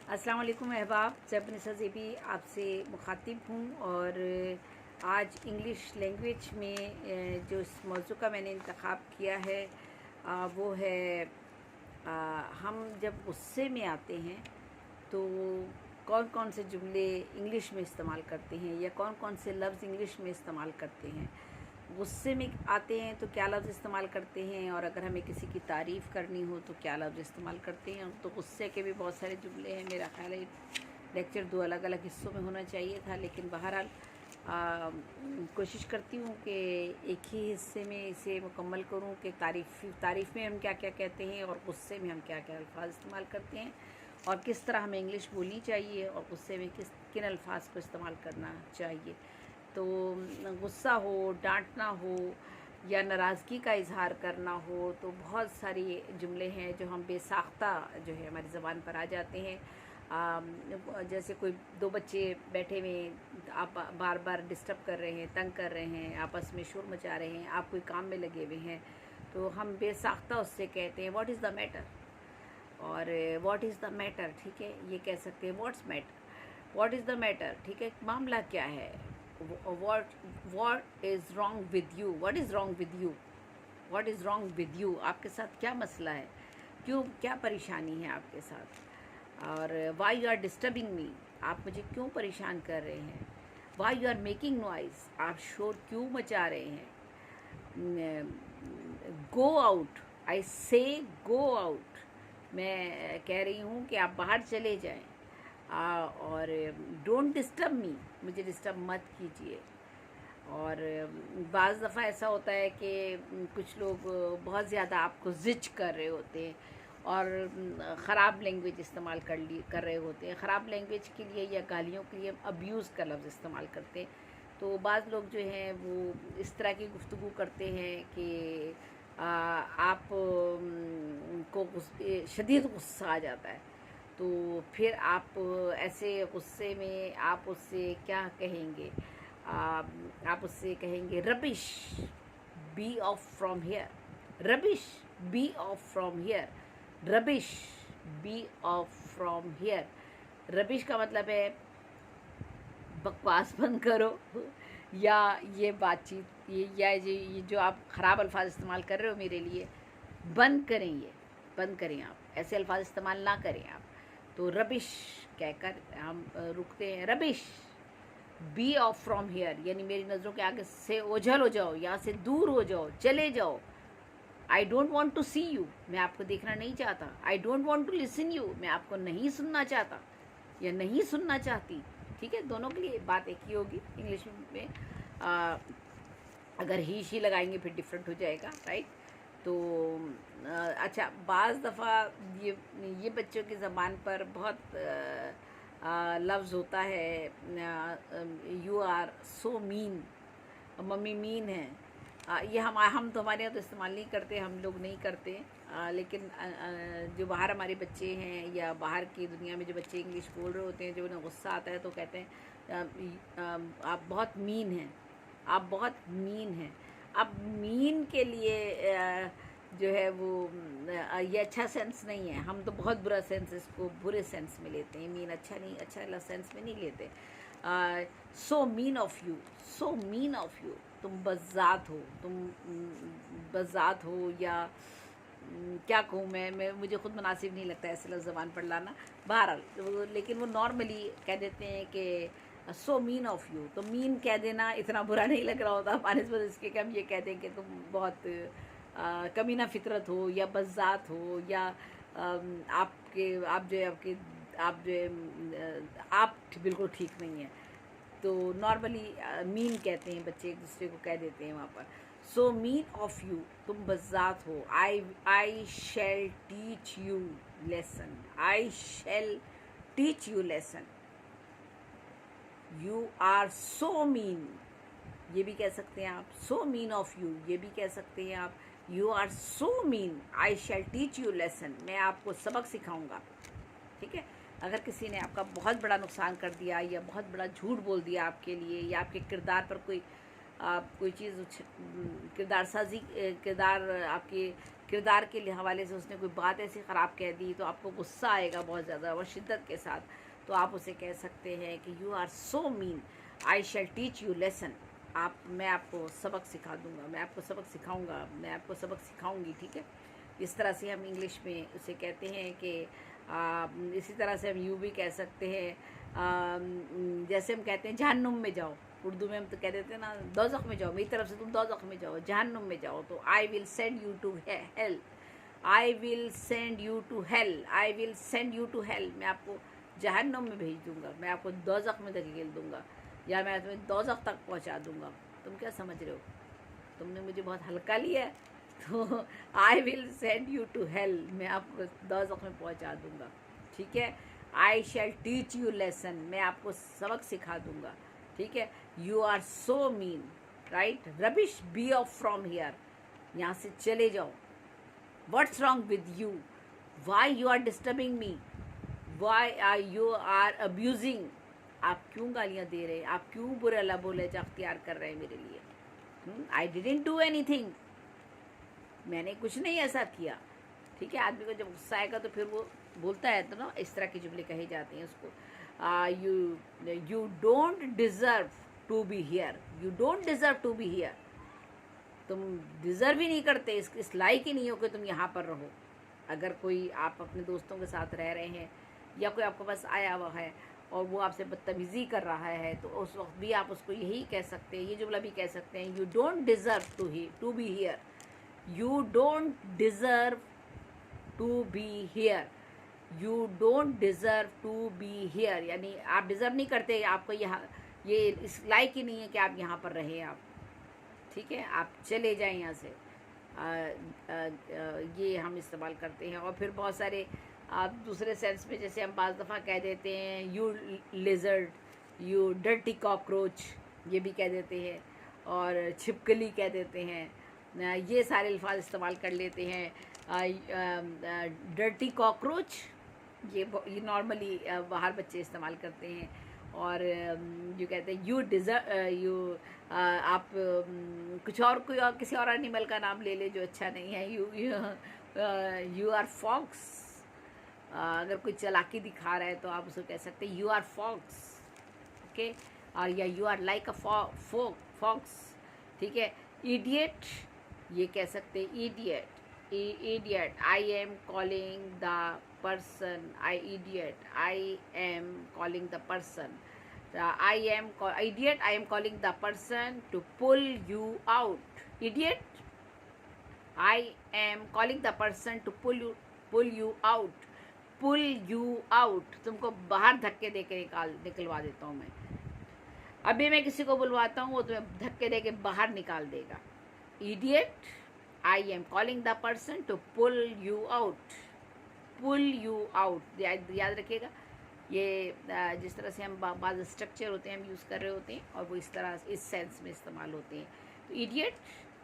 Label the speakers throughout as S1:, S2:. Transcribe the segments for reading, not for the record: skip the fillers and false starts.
S1: अस्सलाम वालेकुम अहबाब, जब नज़ीबी आपसे मुखातिब हूँ और आज इंग्लिश लैंग्वेज में जो इस मौजू का मैंने इंतखाब किया है वो है हम जब गुस्से में आते हैं तो कौन कौन से जुमले इंग्लिश में इस्तेमाल करते हैं या कौन कौन से लफ्ज़ इंग्लिश में इस्तेमाल करते हैं। गुस्से में आते हैं तो क्या लफ्ज़ इस्तेमाल करते हैं, और अगर हमें किसी की तारीफ़ करनी हो तो क्या लफ्ज़ इस्तेमाल करते हैं। तो गुस्से के भी बहुत सारे जुमले हैं। मेरा ख़्याल है लेक्चर 2 अलग अलग हिस्सों में होना चाहिए था, लेकिन बहरहाल कोशिश करती हूँ कि एक ही हिस्से में इसे मुकम्मल करूँ कि तारीफ़ में हम क्या क्या कहते हैं और गुस्से में हम क्या क्या अल्फाज इस्तेमाल करते हैं और किस तरह हमें इंग्लिश बोलनी चाहिए और गुस्से में किन अल्फाज को इस्तेमाल करना चाहिए। तो गुस्सा हो, डांटना हो या नाराज़गी का इजहार करना हो तो बहुत सारी जुमले हैं जो हम बेसाख्ता जो है हमारी ज़बान पर आ जाते हैं। जैसे कोई दो बच्चे बैठे हुए हैं, आप बार बार डिस्टर्ब कर रहे हैं, तंग कर रहे हैं, आपस में शोर मचा रहे हैं, आप कोई काम में लगे हुए हैं, तो हम बेसाख्ता उससे कहते हैं व्हाट इज़ द मैटर, और व्हाट इज़ द मैटर, ठीक है, ये कह सकते हैं what's matter, what is the matter, ठीक है, मामला क्या है, what is wrong with you, what is wrong with you, what is wrong with you, आपके साथ क्या मसला है, क्यों, क्या परेशानी है आपके साथ, और why you are disturbing me, आप मुझे क्यों परेशान कर रहे हैं, why you are making noise, आप शोर क्यों मचा रहे हैं, गो आउट, आई से गो आउट, मैं कह रही हूँ कि आप बाहर चले जाएं, और डोंट डिस्टर्ब मी, मुझे डिस्टर्ब मत कीजिए। और बाज़ दफ़ा ऐसा होता है कि कुछ लोग बहुत ज़्यादा आपको ज़िज कर रहे होते हैं और ख़राब लैंग्वेज इस्तेमाल कर रहे होते हैं। ख़राब लैंग्वेज के लिए या गालियों के लिए अब्यूज़ का लफ्ज़ इस्तेमाल करते हैं। तो बाज़ लोग जो हैं वो इस तरह की गुफ्तगू करते हैं कि आप को शदीद गुस्सा आ जाता है, तो फिर आप ऐसे गुस्से में आप उससे क्या कहेंगे, आप उससे कहेंगे rubbish, be off from here, rubbish, be off from here, rubbish, be off from here. Rubbish का मतलब है बकवास बंद करो, या ये बातचीत ये जो आप ख़राब अल्फाज इस्तेमाल कर रहे हो मेरे लिए, बंद करें, ये बंद करें, आप ऐसे अल्फाज इस्तेमाल ना करें आप। तो रबिश कहकर हम रुकते हैं, rubbish, be off from here, यानी मेरी नज़रों के आगे से ओझल हो जाओ, यहाँ से दूर हो जाओ, चले जाओ। I don't want to see you, मैं आपको देखना नहीं चाहता। I don't want to listen you, मैं आपको नहीं सुनना चाहता या नहीं सुनना चाहती। ठीक है, दोनों के लिए बात एक ही होगी। इंग्लिश में अगर ही शी लगाएंगे फिर डिफरेंट हो जाएगा, राइट। तो अच्छा, बाज़ दफ़ा ये बच्चों की ज़बान पर बहुत लफ्ज़ होता है, you are so mean, mummy mean है। ये हम तो हमारे यहाँ तो इस्तेमाल नहीं करते, हम लोग नहीं करते, लेकिन जो बाहर हमारे बच्चे हैं या बाहर की दुनिया में जो बच्चे इंग्लिश बोल रहे होते हैं, जब उन्हें गुस्सा आता है तो कहते हैं आप बहुत मीन हैं, आप बहुत मीन हैं। अब मीन के लिए जो है वो ये अच्छा सेंस नहीं है, हम तो बहुत बुरा सेंस इसको बुरे सेंस में लेते हैं। मीन अच्छा नहीं, अच्छा सेंस में नहीं लेते। सो mean of you, so mean of you, तुम बज़ात हो, तुम बज़ात हो, या क्या कहूँ मैं मुझे ख़ुद मुनासिब नहीं लगता ऐसे लफ्ज़ ज़बान पर लाना। बहरहाल लेकिन वो नॉर्मली कह देते हैं कि सो मीन ऑफ यू, तो मीन कह देना इतना बुरा नहीं लग रहा होता पानिस्बत इसके कि हम ये कह दें कि तुम बहुत कमीना फितरत हो या बज़ात हो, या आप जो है आप बिल्कुल ठीक नहीं है। तो नॉर्मली मीन कहते हैं बच्चे, एक दूसरे को कह देते हैं वहाँ पर। सो मीन ऑफ यू, तुम बज़ात हो। I shall teach you lesson, I shall teach you lesson. You are so mean, ये भी कह सकते हैं आप। सो मीन ऑफ यू, ये भी कह सकते हैं आप। You are so mean, I shall teach you lesson, मैं आपको सबक सिखाऊंगा। ठीक है, अगर किसी ने आपका बहुत बड़ा नुकसान कर दिया या बहुत बड़ा झूठ बोल दिया आपके लिए, या आपके किरदार पर कोई चीज़ किरदार आपके किरदार के हवाले से उसने कोई बात ऐसी ख़राब कह दी तो आपको गुस्सा आएगा बहुत ज़्यादा और शिद्दत के साथ, तो आप उसे कह सकते हैं कि you are so mean, I shall teach you lesson. मैं आपको सबक सिखा दूँगा, मैं आपको सबक सिखाऊँगा, मैं आपको सबक सिखाऊँगी, ठीक है। इस तरह से हम इंग्लिश में उसे कहते हैं कि इसी तरह से हम यूँ भी कह सकते हैं, जैसे हम कहते हैं जहन्नुम में जाओ, उर्दू में हम तो कह देते हैं ना दोज़ख में जाओ, मेरी तरफ से तुम दोज़ख में जाओ, जहन्नुम में जाओ, तो I will send you to hell, I will send you to hell, I will send you to hell. मैं आपको जहन्नुम में भेज दूँगा, मैं आपको दोज़ख में धकेल दूँगा, या मैं तुम्हें दोज़ख तक पहुँचा दूँगा। तुम क्या समझ रहे हो? तुमने मुझे बहुत हल्का लिया है, तो I will send you to hell, मैं आपको दोज़ख में पहुँचा दूँगा, ठीक है। I shall teach you lesson, मैं आपको सबक सिखा दूँगा, ठीक है। You are so mean, right, rubbish, be off from here, यहाँ से चले जाओ। What's wrong with you, why you are disturbing me, why are you are abusing, आप क्यों गालियाँ दे रहे हैं, आप क्यों बुरा लबोलहजा अख्तियार कर रहे हैं मेरे लिए। आई डिडंट डू एनीथिंग, मैंने कुछ नहीं ऐसा किया, ठीक है। आदमी को जब गुस्सा आएगा तो फिर वो बोलता है, तो ना इस तरह के जुमले कहे जाते हैं उसको, you don't deserve to be here, you don't deserve to be here, तुम डिज़र्व ही नहीं करते, इस लायक ही नहीं हो कि तुम यहाँ पर रहो। अगर कोई आप अपने दोस्तों के साथ रह रहे हैं या कोई आपके पास आया हुआ है और वो आपसे बदतमीज़ी कर रहा है, तो उस वक्त भी आप उसको यही कह सकते हैं, ये जुमला भी कह सकते हैं, you don't deserve to be here, you don't deserve to be here, you don't deserve to be here, यानी आप डिज़र्व नहीं करते, आपको यहाँ ये इस लायक ही नहीं है कि आप यहाँ पर रहें आप, ठीक है, आप चले जाएं यहाँ से। ये हम इस्तेमाल करते हैं। और फिर बहुत सारे आप दूसरे सेंस में, जैसे हम बाज़ दफ़ा कह देते हैं you lizard, you dirty cockroach, ये भी कह देते हैं, और छिपकली कह देते हैं, ये सारे अल्फाज इस्तेमाल कर लेते हैं। डर्टी कॉकरोच ये नॉर्मली बाहर बच्चे इस्तेमाल करते हैं। और जो कहते हैं यू डिज़र्व, आप कुछ और कोई और किसी और एनिमल का नाम ले ले जो अच्छा नहीं है, यू आर फॉक्स, अगर कोई चालाकी दिखा रहा है तो आप उसको कह सकते हैं यू आर फॉक्स, ओके। और या you are like a fox, ठीक है। इडियट, ये कह सकते हैं idiot, idiot, I am calling the person, idiot, I am calling the person, I am idiot, I am calling the person to pull you out, idiot, I am calling the person to pull you out, pull you out, तुमको बाहर धक्के दे के निकलवा देता हूँ मैं। अभी मैं किसी को बुलवाता हूँ, वो तुम्हें धक्के दे के बाहर निकाल देगा। idiot, I am calling the person to pull you out, pull you out, याद रखिएगा। ये जिस तरह से हम बाज़ स्ट्रक्चर होते हैं हम यूज़ कर रहे होते हैं, और वो इस तरह इस सेंस में इस्तेमाल होते हैं। तो idiot,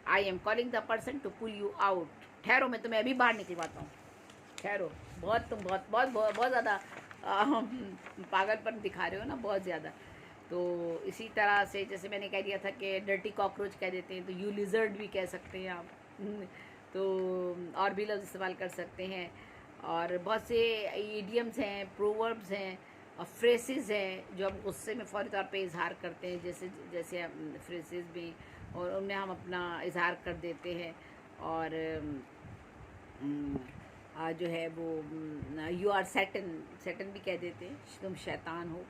S1: I am calling the person to pull you out, ठहरो मैं तुम्हें अभी बाहर निकलवाता हूँ, ठहरो, तुम बहुत ज़्यादा पागलपन दिखा रहे हो ना, बहुत ज़्यादा। तो इसी तरह से जैसे मैंने कह दिया था कि डर्टी कॉकरोच कह देते हैं, तो यू लिजर्ड भी कह सकते हैं आप, तो और भी लफ्ज़ इस्तेमाल कर सकते हैं। और बहुत से इडियम्स हैं, प्रोवर्ब्स हैं और फ्रेसेस हैं जो हम गुस्से में फ़ौरी तौर पे इजहार करते हैं, जैसे हम फ्रेसेस भी, और उनमें हम अपना इजहार कर देते हैं। और जो है वो यू आर सैटन भी कह देते हैं, तुम शैतान हो।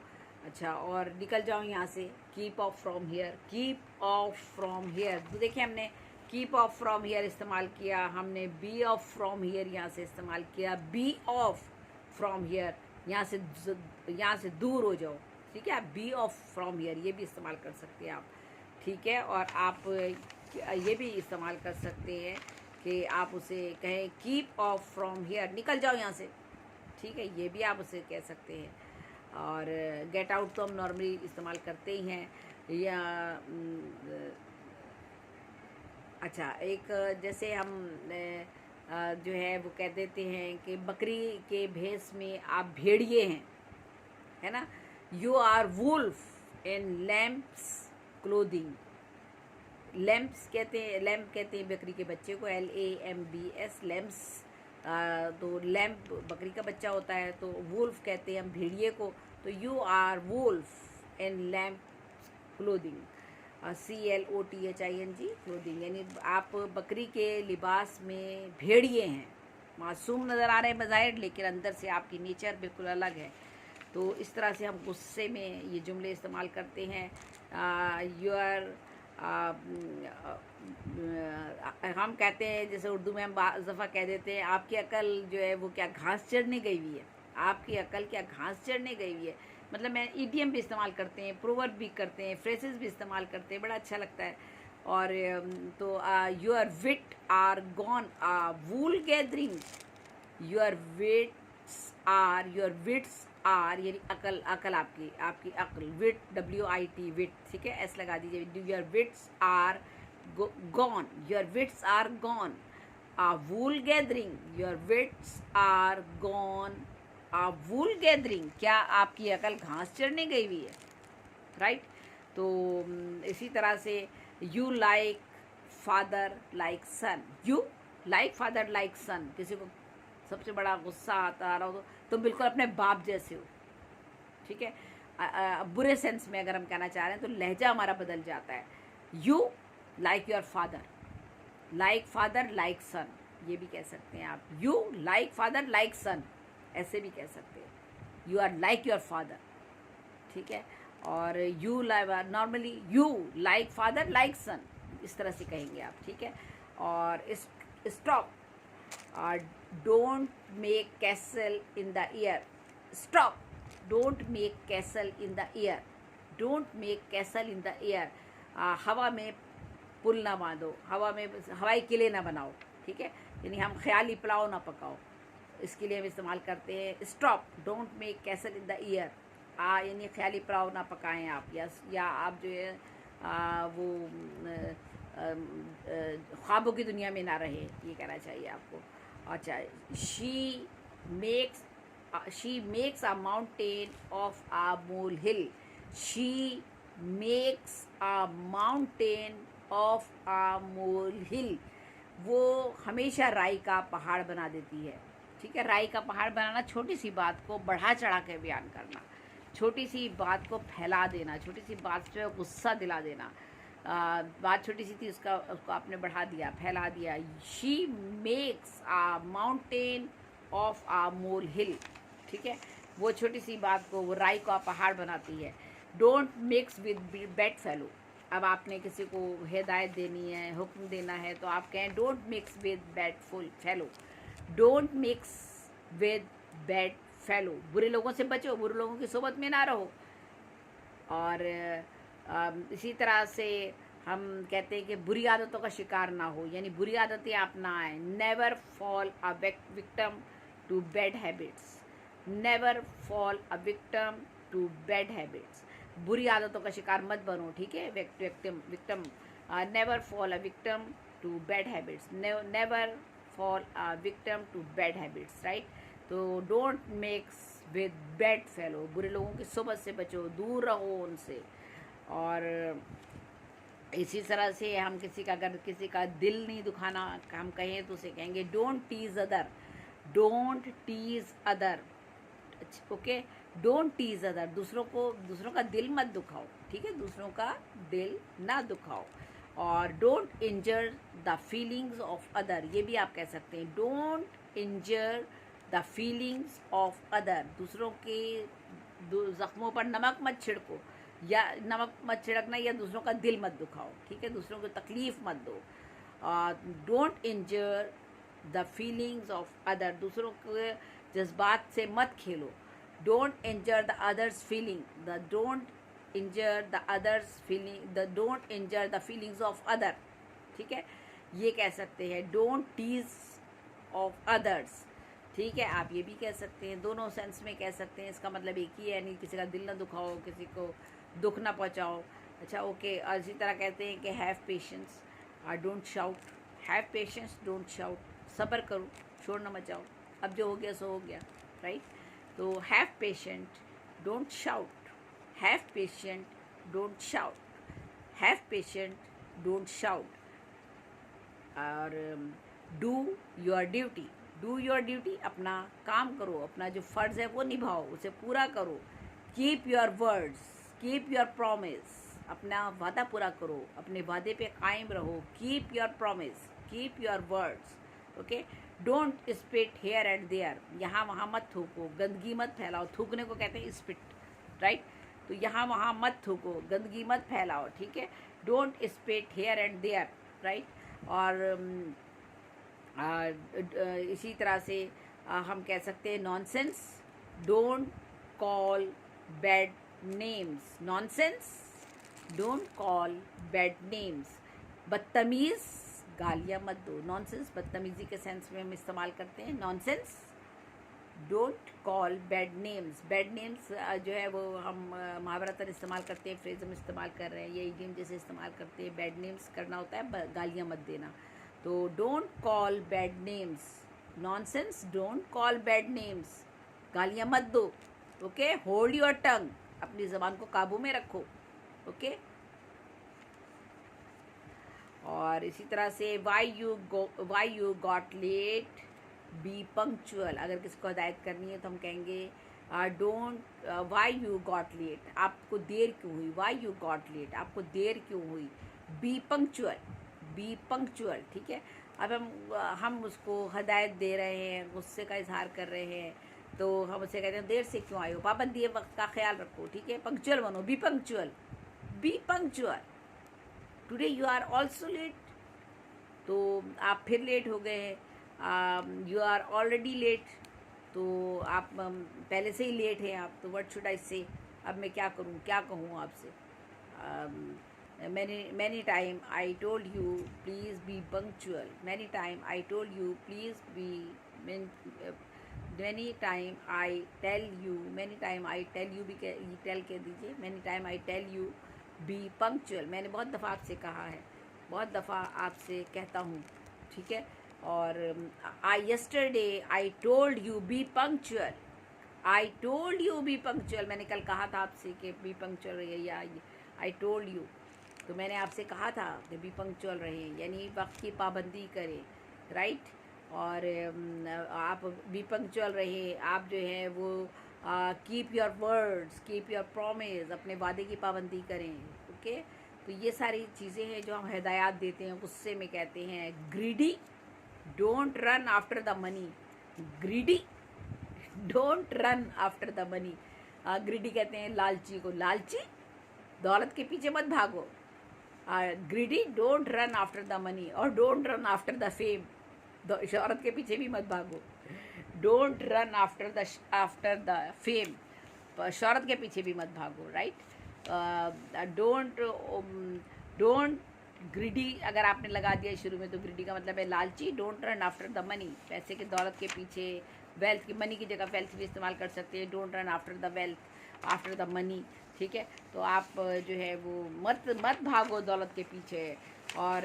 S1: अच्छा, और निकल जाओ यहाँ से, keep of from here, keep of from here. तो देखिए हमने कीप ऑफ फ्रॉम हियर इस्तेमाल किया, हमने बी ऑफ फ्रॉम हियर यहाँ से इस्तेमाल किया, बी ऑफ फ्रॉम हियर यहाँ से दूर हो जाओ, ठीक है। आप बी ऑफ फ्रॉम हियर ये भी इस्तेमाल कर सकते हैं आप, ठीक है। और आप ये भी इस्तेमाल कर सकते हैं कि आप उसे कहें कीप ऑफ फ्रॉम हियर, निकल जाओ यहाँ से, ठीक है, ये भी आप उसे कह सकते हैं। और गेट आउट तो हम नॉर्मली इस्तेमाल करते ही हैं। या अच्छा, एक जैसे हम जो है वो कह देते हैं कि बकरी के भेष में आप भेड़िए हैं, है ना। You are wolf in lamb's clothing, lambs कहते हैं, लैम्प कहते हैं बकरी के बच्चे को, LAMBS, लैम्प्स। तो लैम्प बकरी का बच्चा होता है। तो वुल्फ कहते हैं हम भेड़िए को। तो you are wolf in lamb clothing, CLOTHING clothing, यानी आप बकरी के लिबास में भेड़िए हैं। मासूम नज़र आ रहे हैं बज़ाहिर, लेकिन अंदर से आपकी नेचर बिल्कुल अलग है। तो इस तरह से हम गुस्से में ये जुमले इस्तेमाल करते हैं। यूर हम कहते हैं, जैसे उर्दू में हम दफ़ा कह देते हैं, आपकी अकल जो है वो क्या घास चढ़ने गई हुई है, आपकी अकल क्या घास चढ़ने गई हुई है। मतलब मैं ईडियम भी इस्तेमाल करते हैं, प्रोवर्ब भी करते हैं, फ्रेजेस भी इस्तेमाल करते हैं, बड़ा अच्छा लगता है। और तो your wit are gone, wool gathering, your wits are यानी अकल, अकल आपकी, आपकी अकल, विट, WIT विट, ठीक है, एस लगा दीजिए। Your wits are gone, your wits are gone, wool gathering, your wits are gone, wool gathering, क्या आपकी अकल घास चढ़ने गई हुई है, राइट। तो इसी तरह से you like father like son, you like father like son, किसी को सबसे बड़ा गुस्सा आता रहा हो तो तुम बिल्कुल अपने बाप जैसे हो, ठीक है। बुरे सेंस में अगर हम कहना चाह रहे हैं तो लहजा हमारा बदल जाता है। You like your father, like father like son, ये भी कह सकते हैं आप। You like father like son, ऐसे भी कह सकते हैं। You are like your father, ठीक है। और you normally you like father like son, इस तरह से कहेंगे आप, ठीक है। और stop, don't make castle in the air, stop, don't make castle in the air, don't make castle in the air, हवा में पुल ना बांधो, हवा में हवाई किले ना बनाओ, ठीक है, यानी हम ख्याली पुलाव ना पकाओ, इसके लिए हम इस्तेमाल करते हैं stop, don't make castle in the year, यानी ख्याली पुलाव ना पकाएं आप, या आप जो है वो ख्वाबों की दुनिया में ना रहे, ये कहना चाहिए आपको। अच्छा, she makes a mountain of a molehill, she makes a mountain of a molehill, वो हमेशा राई का पहाड़ बना देती है, ठीक है। राई का पहाड़ बनाना, छोटी सी बात को बढ़ा चढ़ा के बयान करना, छोटी सी बात को फैला देना, छोटी सी बात पे गुस्सा दिला देना। बात छोटी सी थी, उसको आपने बढ़ा दिया, फैला दिया। She makes a mountain of a molehill, ठीक है, वो छोटी सी बात को, वो राई का पहाड़ बनाती है। Don't mix with bad fellow, अब आपने किसी को हिदायत देनी है, हुक्म देना है, तो आप कहें don't mix with bad fellow, don't mix with bad fellow, बुरे लोगों से बचो, बुरे लोगों की सोबत में ना रहो। और इसी तरह से हम कहते हैं कि बुरी आदतों का शिकार ना हो, यानी बुरी आदतें आप ना आए। Never fall a victim to bad habits, never fall a victim to bad habits, बुरी आदतों का शिकार मत बनो, ठीक है। Victim, never fall a victim to bad habits, never fall a victim to bad habits, right. तो don't mix with bad fellow, बुरे लोगों की सोबत से बचो, दूर रहो उनसे। और इसी तरह से हम किसी का, अगर किसी का दिल नहीं दुखाना हम कहें तो उसे कहेंगे don't tease other, don't tease other, okay, don't tease other, दूसरों का दिल मत दुखाओ, ठीक है, दूसरों का दिल ना दुखाओ। और don't injure the feelings of other, ये भी आप कह सकते हैं, don't injure the feelings of other, दूसरों के ज़ख्मों पर नमक मत छिड़को, या नमक मत छिड़कना, या दूसरों का दिल मत दुखाओ, ठीक है, दूसरों को तकलीफ़ मत दो। Don't injure the feelings of other, दूसरों के जज्बात से मत खेलो। Don't injure the others feeling, don't injure the others feeling, don't injure the feelings of other, ठीक है, ये कह सकते हैं। डोंट टीज ऑफ अदर्स, ठीक है, आप ये भी कह सकते हैं, दोनों सेंस में कह सकते हैं, इसका मतलब एक ही है, नहीं किसी का दिल ना दुखाओ, किसी को दुख ना पहुंचाओ। अच्छा, ओके। और इसी तरह कहते हैं कि have patience, don't shout, have patience don't shout, सब्र करो, शोर ना मचाओ, अब जो हो गया सो हो गया, राइट। तो have patient don't shout, have patient don't shout, have patient don't shout. और do your duty, do your duty, अपना काम करो, अपना जो फ़र्ज़ है वो निभाओ, उसे पूरा करो। Keep your words, keep your promise, अपना वादा पूरा करो, अपने वादे पे कायम रहो। Keep your promise, keep your words, okay. Don't spit here and there, यहाँ वहाँ मत थूको, गंदगी मत फैलाओ। थूकने को कहते हैं स्पिट, राइट। तो यहाँ वहाँ मत थूको, गंदगी मत फैलाओ, ठीक है। Don't spit here and there, right. और इसी तरह से हम कह सकते हैं nonsense, don't call bad names, nonsense, don't call bad names. बदतमीज़, गालियाँ मत दो। नॉनसेंस बदतमीज़ी के सेंस में हम इस्तेमाल करते हैं, nonsense. Don't call bad names, bad names जो है वो हम महाभारत इस्तेमाल करते हैं, फ्रेज हम इस्तेमाल कर रहे हैं, ये इडियम जैसे इस्तेमाल करते हैं। बैड नेम्स करना होता है, गालियाँ मत देना। तो don't call bad names, nonsense, don't call bad names, गालियाँ मत दो, ओके। होल्ड योर टंग, अपनी ज़बान को काबू में रखो, ओके। और इसी तरह से why you got late, be punctual. अगर किसी को हिदायत करनी है तो हम कहेंगे don't, why you got late, आपको देर क्यों हुई। वाई यू गॉट लेट, आपको देर क्यों हुई। बी पंक्चुअल, बी पंक्चुअल, ठीक है। अब हम उसको हिदायत दे रहे हैं, गुस्से का इजहार कर रहे हैं, तो हम उसे कहते हैं देर से क्यों आए हो, पाबंदी वक्त का ख्याल रखो, ठीक है। पंक्चुअल बनो, be punctual, be punctual. Today you are also late, तो आप फिर लेट हो गए हैं। यू आर ऑलरेडी लेट, तो आप पहले से ही लेट हैं आप, तो व्हाट शुड आई से, अब मैं क्या करूं, क्या कहूं आपसे। many time I told you please be punctual, many time I told you please be, many time I tell you, many time I tell you भी tell कह दीजिए, many time I tell you be punctual, मैंने बहुत दफ़ा आपसे कहा है, बहुत दफ़ा आपसे कहता हूँ, ठीक है। और yesterday I told you be punctual, I told you be punctual, मैंने कल कहा था आपसे कि be punctual रहिए, या I told you, तो मैंने आपसे कहा था कि बी पंक्चुअल रहें, यानी वक्त की पाबंदी करें, राइट। और आप बी पंक्चुअल रहें, आप जो है वो keep your words, keep your promise, अपने वादे की पाबंदी करें, ओके। तो ये सारी चीज़ें हैं जो हम हिदायत देते हैं, गुस्से में कहते हैं। Greedy, don't run after the money, greedy, don't run after the money. Greedy कहते हैं लालची को, लालची, दौलत के पीछे मत भागो। Greedy, don't run after the money, और don't run after the fame, शहरत के पीछे भी मत भागो। Don't run after the fame, शहरत के पीछे भी मत भागो, राइट। डोंट ग्रीडी अगर आपने लगा दिया शुरू में, तो ग्रीडी का मतलब है लालची। Don't run after the money, पैसे के, दौलत के पीछे, वेल्थ की, मनी की जगह वेल्थ भी इस्तेमाल कर सकते हैं। Don't run after the wealth, after the money, ठीक है। तो आप जो है वो मत भागो दौलत के पीछे। और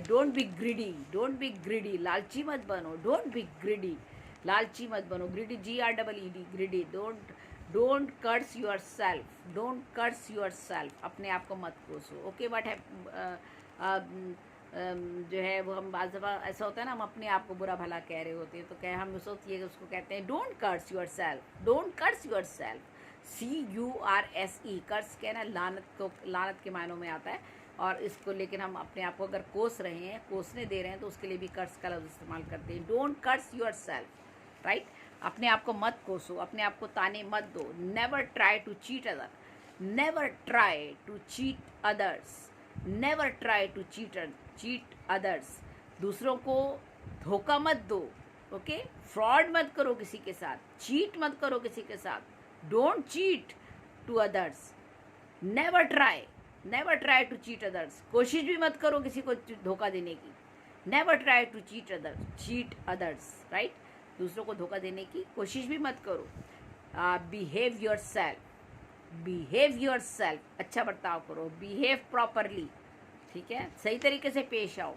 S1: don't be greedy, don't be greedy, लालची मत बनो, डोंट बी ग्रीडी, लालची मत बनो। Greedy, GREED, greedy. Don't curse yourself, don't curse yourself, अपने आप को मत कोसो, ओके। बट है जो है वो हम बाज़ दफ़ा ऐसा होता है ना, हम अपने आप को बुरा भला कह रहे होते हैं, तो क्या हम सोचिए उसको कहते हैं don't curse yourself, don't curse yourself, CURSE, curse कहना लानत को, लानत के मायनों में आता है। और इसको लेकिन हम अपने आप को अगर कोस रहे हैं, कोसने दे रहे हैं, तो उसके लिए भी कर्स का लफ्ज़ इस्तेमाल करते हैं। Don't curse yourself, right. अपने आप को मत कोसो, अपने आप को ताने मत दो। Never try to cheat other, never try to cheat others, never try to cheat others, दूसरों को धोखा मत दो, ओके। फ्रॉड मत करो किसी के साथ, चीट मत करो किसी के साथ। Don't cheat to others, never try to cheat others, कोशिश भी मत करो किसी को धोखा देने की। Never try to cheat others, right. दूसरों को धोखा देने की कोशिश भी मत करो। बिहेव योर सेल्फ, अच्छा बर्ताव करो। बिहेव प्रॉपरली, ठीक है, सही तरीके से पेश आओ।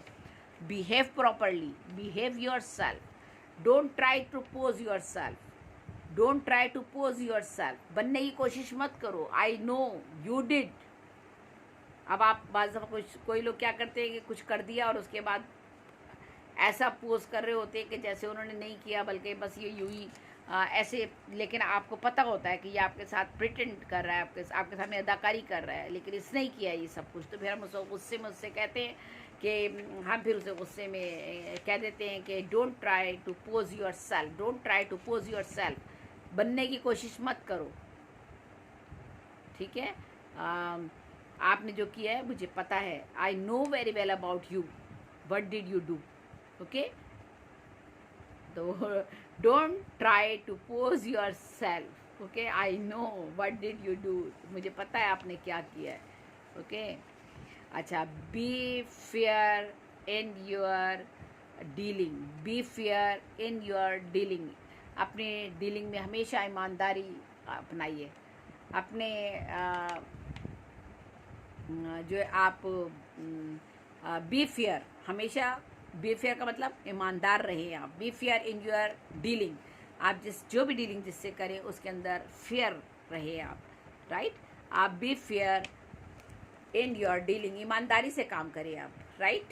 S1: Behave properly, behave yourself. Don't try to pose yourself, don't try to pose yourself, बनने की कोशिश मत करो। आई नो यू डिड, अब आप बाज़ दफ़ा कोई लोग क्या करते हैं कि कुछ कर दिया और उसके बाद ऐसा पोज कर रहे होते हैं कि जैसे उन्होंने नहीं किया, बल्कि बस ये यूं ही ऐसे, लेकिन आपको पता होता है कि ये आपके साथ प्रिटेंड कर रहा है, आपके सामने अदाकारी कर रहा है, लेकिन इसने ही किया ये सब कुछ। तो फिर हम उसको गुस्से में उससे कहते हैं कि हम फिर उसे गुस्से में कह देते हैं कि don't try to pose yourself, don't try to pose yourself, बनने की कोशिश मत करो, ठीक है। आपने जो किया है मुझे पता है, I know very well about you, what did you do, okay. तो don't try to pose yourself, okay, I know what did you do, मुझे पता है आपने क्या किया है, ओके। अच्छा, be fair in your dealing, be fair in your dealing, अपने डीलिंग में हमेशा ईमानदारी अपनाइए। अपने जो है आप बी फेयर, हमेशा बी फेयर का मतलब ईमानदार रहें आप। Be fair in your dealing, आप जो भी डीलिंग जिससे करें उसके अंदर फेयर रहे आप, राइट। आप be fair in your dealing, ईमानदारी से काम करें आप, right.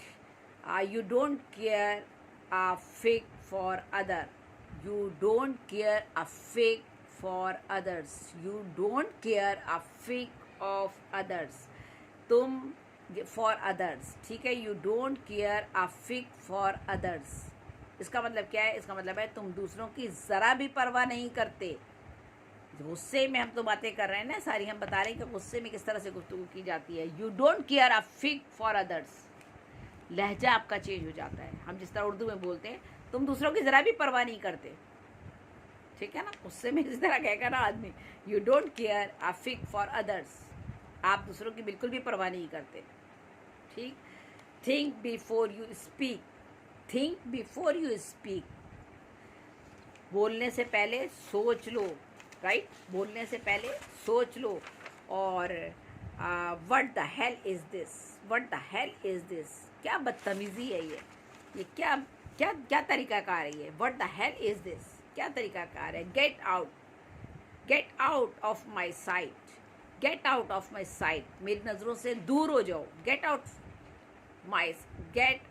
S1: You don't care a fake for other, you don't care a fake for others, you don't care a fake of others, तुम फॉर अदर्स, ठीक है। You don't care a fig for others, इसका मतलब क्या है? इसका मतलब है तुम दूसरों की ज़रा भी परवाह नहीं करते। गुस्से में हम तो बातें कर रहे हैं ना सारी, हम बता रहे हैं कि गुस्से में किस तरह से गुफ्तगू की जाती है। You don't care a fig for others, लहजा आपका चेंज हो जाता है। हम जिस तरह उर्दू में बोलते हैं, तुम दूसरों की ज़रा भी परवाह नहीं करते, ठीक है ना। गुस्से में इस तरह कहेगा ना आदमी, you don't care a fig for others, आप दूसरों की बिल्कुल भी परवाह नहीं करते, ठीक। Think before you speak, think before you speak, बोलने से पहले सोच लो, राइट। बोलने से पहले सोच लो। और what the hell is this, what the hell is this, क्या बदतमीज़ी है ये क्या क्या क्या तरीक़ाकार है ये। What the hell is this, क्या तरीक़ाकार है। Get out of my site, get out of my site, मेरी नज़रों से दूर हो जाओ। Get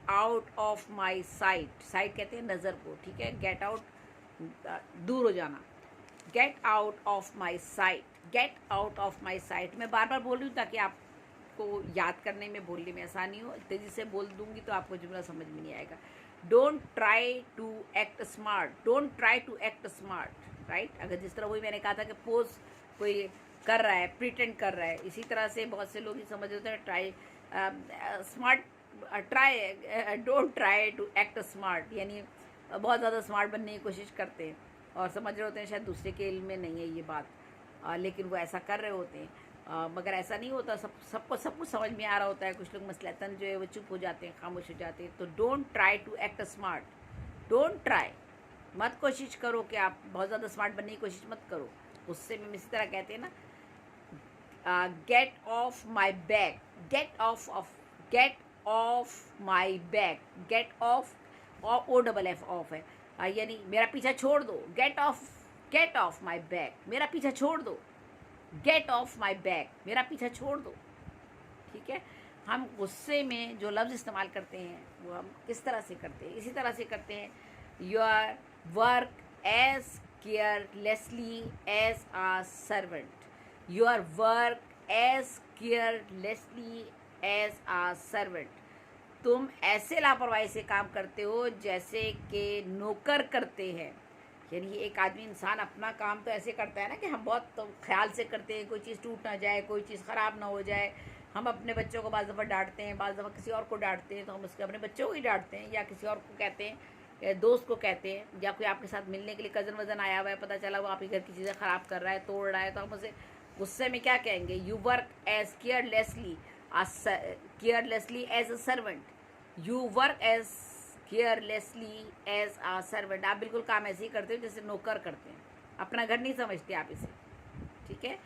S1: out of my site, site कहते हैं नज़र को, ठीक है। गेट आउट, दूर हो जाना। Get out of my site, get out of my site, मैं बार बार बोल रही हूँ ताकि आपको याद करने में, बोलने में आसानी हो। तेज़ी से बोल दूँगी तो आपको जुमला समझ में नहीं आएगा। Don't try to act smart, don't try to act smart, right. अगर जिस तरह वही मैंने कहा था कि पोज कोई कर रहा है, प्रिटेंड कर रहा है, इसी तरह से बहुत से लोग ही समझ होते हैं try smart, don't try to act smart, यानी बहुत ज़्यादा स्मार्ट बनने की कोशिश करते हैं और समझ रहे होते हैं शायद दूसरे के इल्म में नहीं है ये बात, लेकिन वो ऐसा कर रहे होते हैं। मगर ऐसा नहीं होता, सबको सब कुछ समझ में आ रहा होता है। कुछ लोग मसलतन जो है वो चुप हो जाते हैं, खामोश हो जाते हैं। तो don't try to act smart, don't try, मत कोशिश करो कि आप बहुत ज़्यादा स्मार्ट बनने की कोशिश मत करो। उससे में इसी तरह कहते हैं ना, get off my back, get off my back, get off, और OFF ऑफ है, यानी मेरा पीछा छोड़ दो। गेट ऑफ माई बैक, मेरा पीछा छोड़ दो। गेट ऑफ माई बैक, मेरा पीछा छोड़ दो, ठीक है। हम गुस्से में जो लफ्ज़ इस्तेमाल करते हैं वो हम किस तरह से करते हैं? इसी तरह से करते हैं, your work as carelessly as a servant, your work as carelessly as a servant, तुम ऐसे लापरवाही से काम करते हो जैसे कि नौकर करते हैं। यानी एक आदमी, इंसान अपना काम तो ऐसे करता है ना कि हम बहुत तो ख्याल से करते हैं, कोई चीज़ टूट ना जाए, कोई चीज़ ख़राब ना हो जाए। हम अपने बच्चों को बाज़ दफ़ा डांटते हैं, बाज़ दफ़ा किसी और को डांटते हैं, तो हम उसके अपने बच्चों को ही डांटते हैं या किसी और को कहते हैं, दोस्त को कहते हैं, या कोई आपके साथ मिलने के लिए कज़न वज़न आया हुआ है, पता चला वो आपके घर की चीज़ें ख़राब कर रहा है, तोड़ रहा है, तो हम उसे गुस्से में क्या कहेंगे? You work as carelessly as a servant, you work as carelessly as a servant, आप बिल्कुल काम ऐसे ही करते हो जैसे नौकर करते हैं, अपना घर नहीं समझते आप इसे, ठीक है।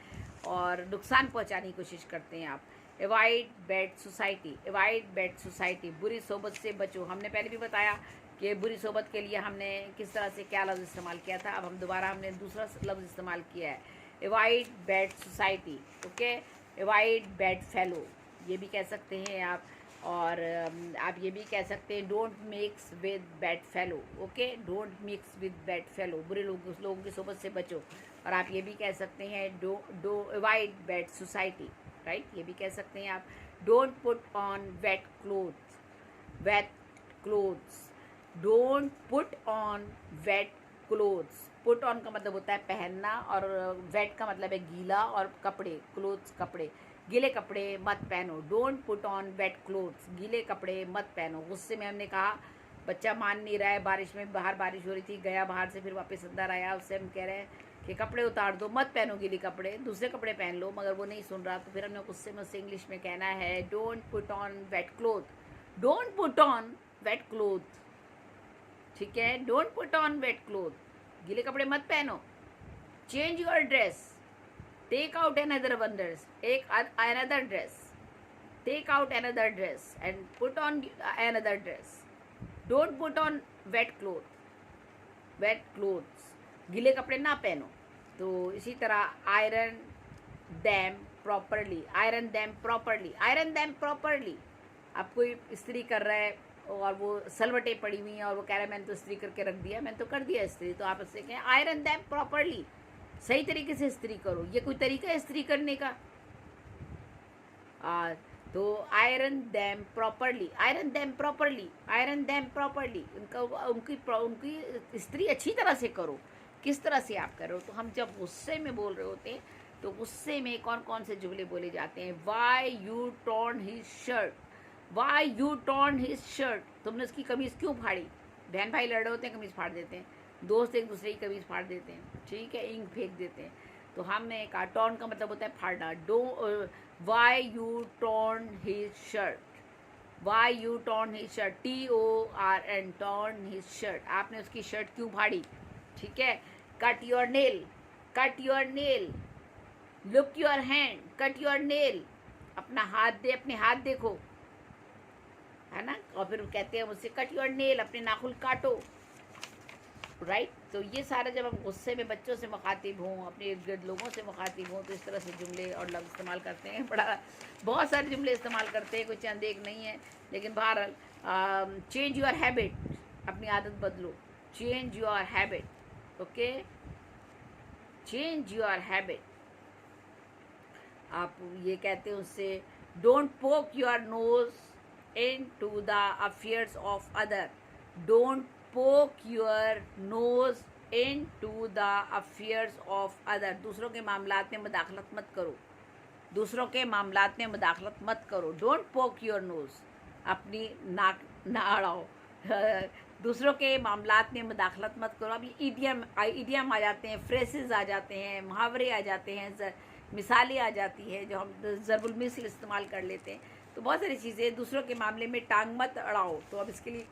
S1: और नुकसान पहुंचाने की कोशिश करते हैं आप। Avoid bad society, avoid bad society, बुरी सोबत से बचो। हमने पहले भी बताया कि बुरी सोबत के लिए हमने किस तरह से क्या लफ्ज़ इस्तेमाल किया था, अब हम दोबारा हमने दूसरा लफ्ज़ इस्तेमाल किया है, avoid bad society, okay. Avoid bad fellow, ये भी कह सकते हैं आप। और आप ये भी कह सकते हैं don't mix with bad fellow, okay, don't mix with bad fellow, बुरे लोगों की सोबत से बचो। और आप ये भी कह सकते हैं do avoid bad society, right, ये भी कह सकते हैं आप। Don't put on wet clothes, don't put on wet clothes. Put on का मतलब होता है पहनना, और वेट का मतलब है गीला, और कपड़े, क्लोथ्स कपड़े, गीले कपड़े मत पहनो। Don't put on wet clothes, गीले कपड़े मत पहनो। गुस्से में हमने कहा, बच्चा मान नहीं रहा है, बारिश में, बाहर बारिश हो रही थी, गया बाहर से, फिर वापस अंदर आया, उससे हम कह रहे हैं कि कपड़े उतार दो, मत पहनो गीले कपड़े, दूसरे कपड़े पहन लो, मगर वो नहीं सुन रहा, तो फिर हमने गुस्से में उससे इंग्लिश में कहना है don't put on wet cloth, don't put on wet cloth, ठीक है, don't put on wet cloth, गीले कपड़े मत पहनो। Change your dress, take out another one dress, एक another dress, take out another dress and put on another dress. Don't put on wet clothes, गीले कपड़े ना पहनो। तो इसी तरह iron them properly, iron them properly, iron them properly. आप कोई इस्त्री कर रहा है और वो सलवटें पड़ी हुई हैं और वो कह रहा है मैंने तो इस्त्री करके रख दिया, मैंने तो कर दिया इस्त्री, तो आप उससे कहें आयरन दैम प्रॉपरली, सही तरीके से इस्त्री करो। ये कोई तरीका है इस्त्री करने का? तो iron them properly, iron them properly, iron them properly, उनकी इस्त्री अच्छी तरह से करो। किस तरह से आप कर रहे हो? तो हम जब गुस्से में बोल रहे होते हैं तो गुस्से में कौन कौन से जुमले बोले जाते हैं? Why you torn his shirt, why you torn his shirt, तुमने उसकी कमीज़ क्यों फाड़ी? बहन भाई लड़ रहे होते हैं, कमीज़ फाड़ देते हैं, दोस्त एक दूसरे की कमीज़ फाड़ देते हैं, ठीक है, इंक फेंक देते हैं। तो हमने कहा टॉर्न का मतलब होता है फाड़ना। Why you torn his shirt, why you torn his shirt, TORN, torn his shirt, आपने उसकी शर्ट क्यों फाड़ी, ठीक है। Cut your nail, cut your nail, look your hand, cut your nail, अपना हाथ दे, अपने हाथ देखो, है ना। और फिर कहते हैं मुझसे कट योर नेल, अपने नाखून काटो, राइट। तो ये सारा जब हम गुस्से में बच्चों से मुखातिब हों, अपने इर्द गिर्द लोगों से मुखातिब हों, तो इस तरह से जुमले और लफ्ज़ इस्तेमाल करते हैं। बड़ा बहुत सारे जुमले इस्तेमाल करते हैं, कोई चंद एक नहीं है, लेकिन बहरहाल चेंज योर हैबिट, अपनी आदत बदलो, change your habit, okay, change your habit. आप ये कहते हैं उससे don't poke your nose into the affairs of other, don't poke your nose into the affairs of other, दूसरों के मामलात में मुदाखलत मत करो, दूसरों के मामलात में मुदाखलत मत करो। डोंट पोक योर नोज, अपनी नाक ना अड़ाओ, दूसरों के मामलात में मुदाखलत मत करो। अब इडियम आ जाते हैं, फ्रेसेस आ जाते हैं, मुहावरे आ जाते हैं, मिसालें आ जाती हैं जो हम ज़रबुल मिसल इस्तेमाल कर लेते हैं। तो बहुत सारी चीज़ें, दूसरों के मामले में टांग मत अड़ाओ, तो अब इसके लिए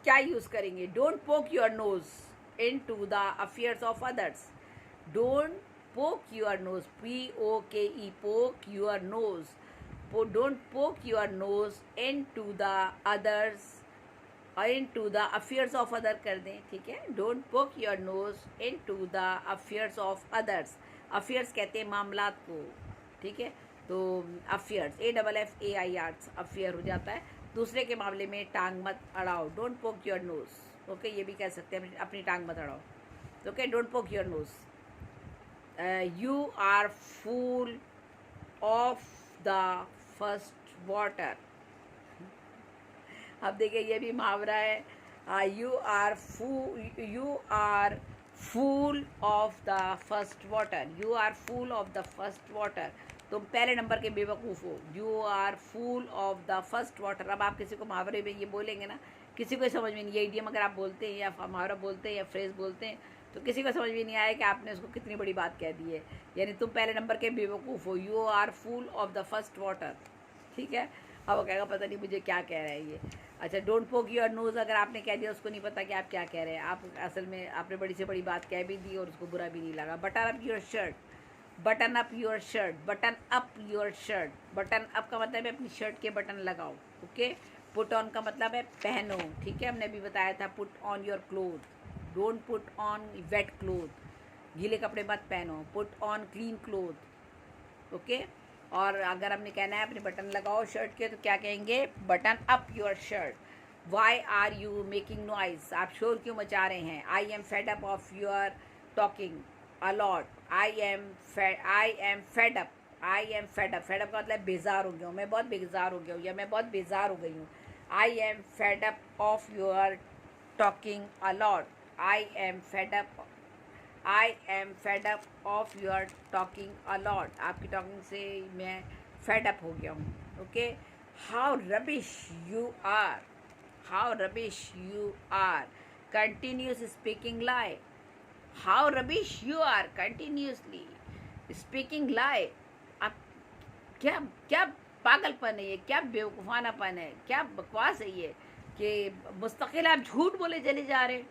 S1: क्या यूज़ करेंगे? Don't poke your nose into the affairs of others, don't poke your nose, POKE, poke your nose, don't poke your nose into the others, into the affairs of other कर दें, ठीक है। don't poke your nose into the affairs of others, affairs कहते हैं मामलात को, ठीक है। तो affairs, AFFAIR, affair हो जाता है। दूसरे के मामले में टांग मत अड़ाओ, don't poke your nose, okay, ये भी कह सकते हैं अपनी टांग मत अड़ाओ, okay, don't poke your nose। You are full of the first water, अब देखिए ये भी मुहावरा है। You are full of the first water, you are full of the first water, तुम पहले नंबर के बेवकूफ़ हो। You are full of the first water। अब आप किसी को मुहावरे में ये बोलेंगे ना, किसी को समझ में नहीं, ये इडियम अगर आप बोलते हैं या मुहावरा बोलते हैं या फ्रेज़ बोलते हैं, तो किसी को समझ में नहीं आया कि आपने उसको कितनी बड़ी बात कह दी है, यानी तुम पहले नंबर के बेवकूफ़ हो। You are fool of the first water, ठीक है। अब वो कहेगा पता नहीं मुझे क्या कह रहा है ये। अच्छा, डोंट पोक योर नोज़, अगर आपने कह दिया उसको नहीं पता कि आप क्या कह रहे हैं, आप असल में आपने बड़ी से बड़ी बात कह भी दी और उसको बुरा भी नहीं लगा। Button up your shirt, button up your shirt, button up your shirt, button up का मतलब है अपनी शर्ट के बटन लगाओ, ओके। पुट ऑन का मतलब है पहनो, ठीक है, हमने अभी बताया था। Put on your cloth, don't put on wet cloth, गीले कपड़े मत पहनो। Put on clean cloth, okay. और अगर हमने कहना है अपने बटन लगाओ शर्ट के, तो क्या कहेंगे? Button up your shirt. Why are you making noise, आप शोर क्यों मचा रहे हैं? I am fed up of your talking a lot. I am fed up. I am fed up, fed up का मतलब बेजार हो गया हूँ, मैं बहुत बेजार हो गया हूँ, या मैं बहुत बेजार हो गई हूँ। I am fed up of your talking a lot. I am fed up, I am fed up of your talking a lot, आपकी टॉकिंग से मैं फेड अप हो गया हूँ। Okay, how rubbish you are, how rubbish you are, continuous speaking lie. How rubbish you are, continuously speaking lie. आप क्या क्या पागलपन है ये, क्या बेवकूफ़ानापन है, क्या बकवास है ये कि मुस्तकिल आप झूठ बोले चले जा रहे हैं।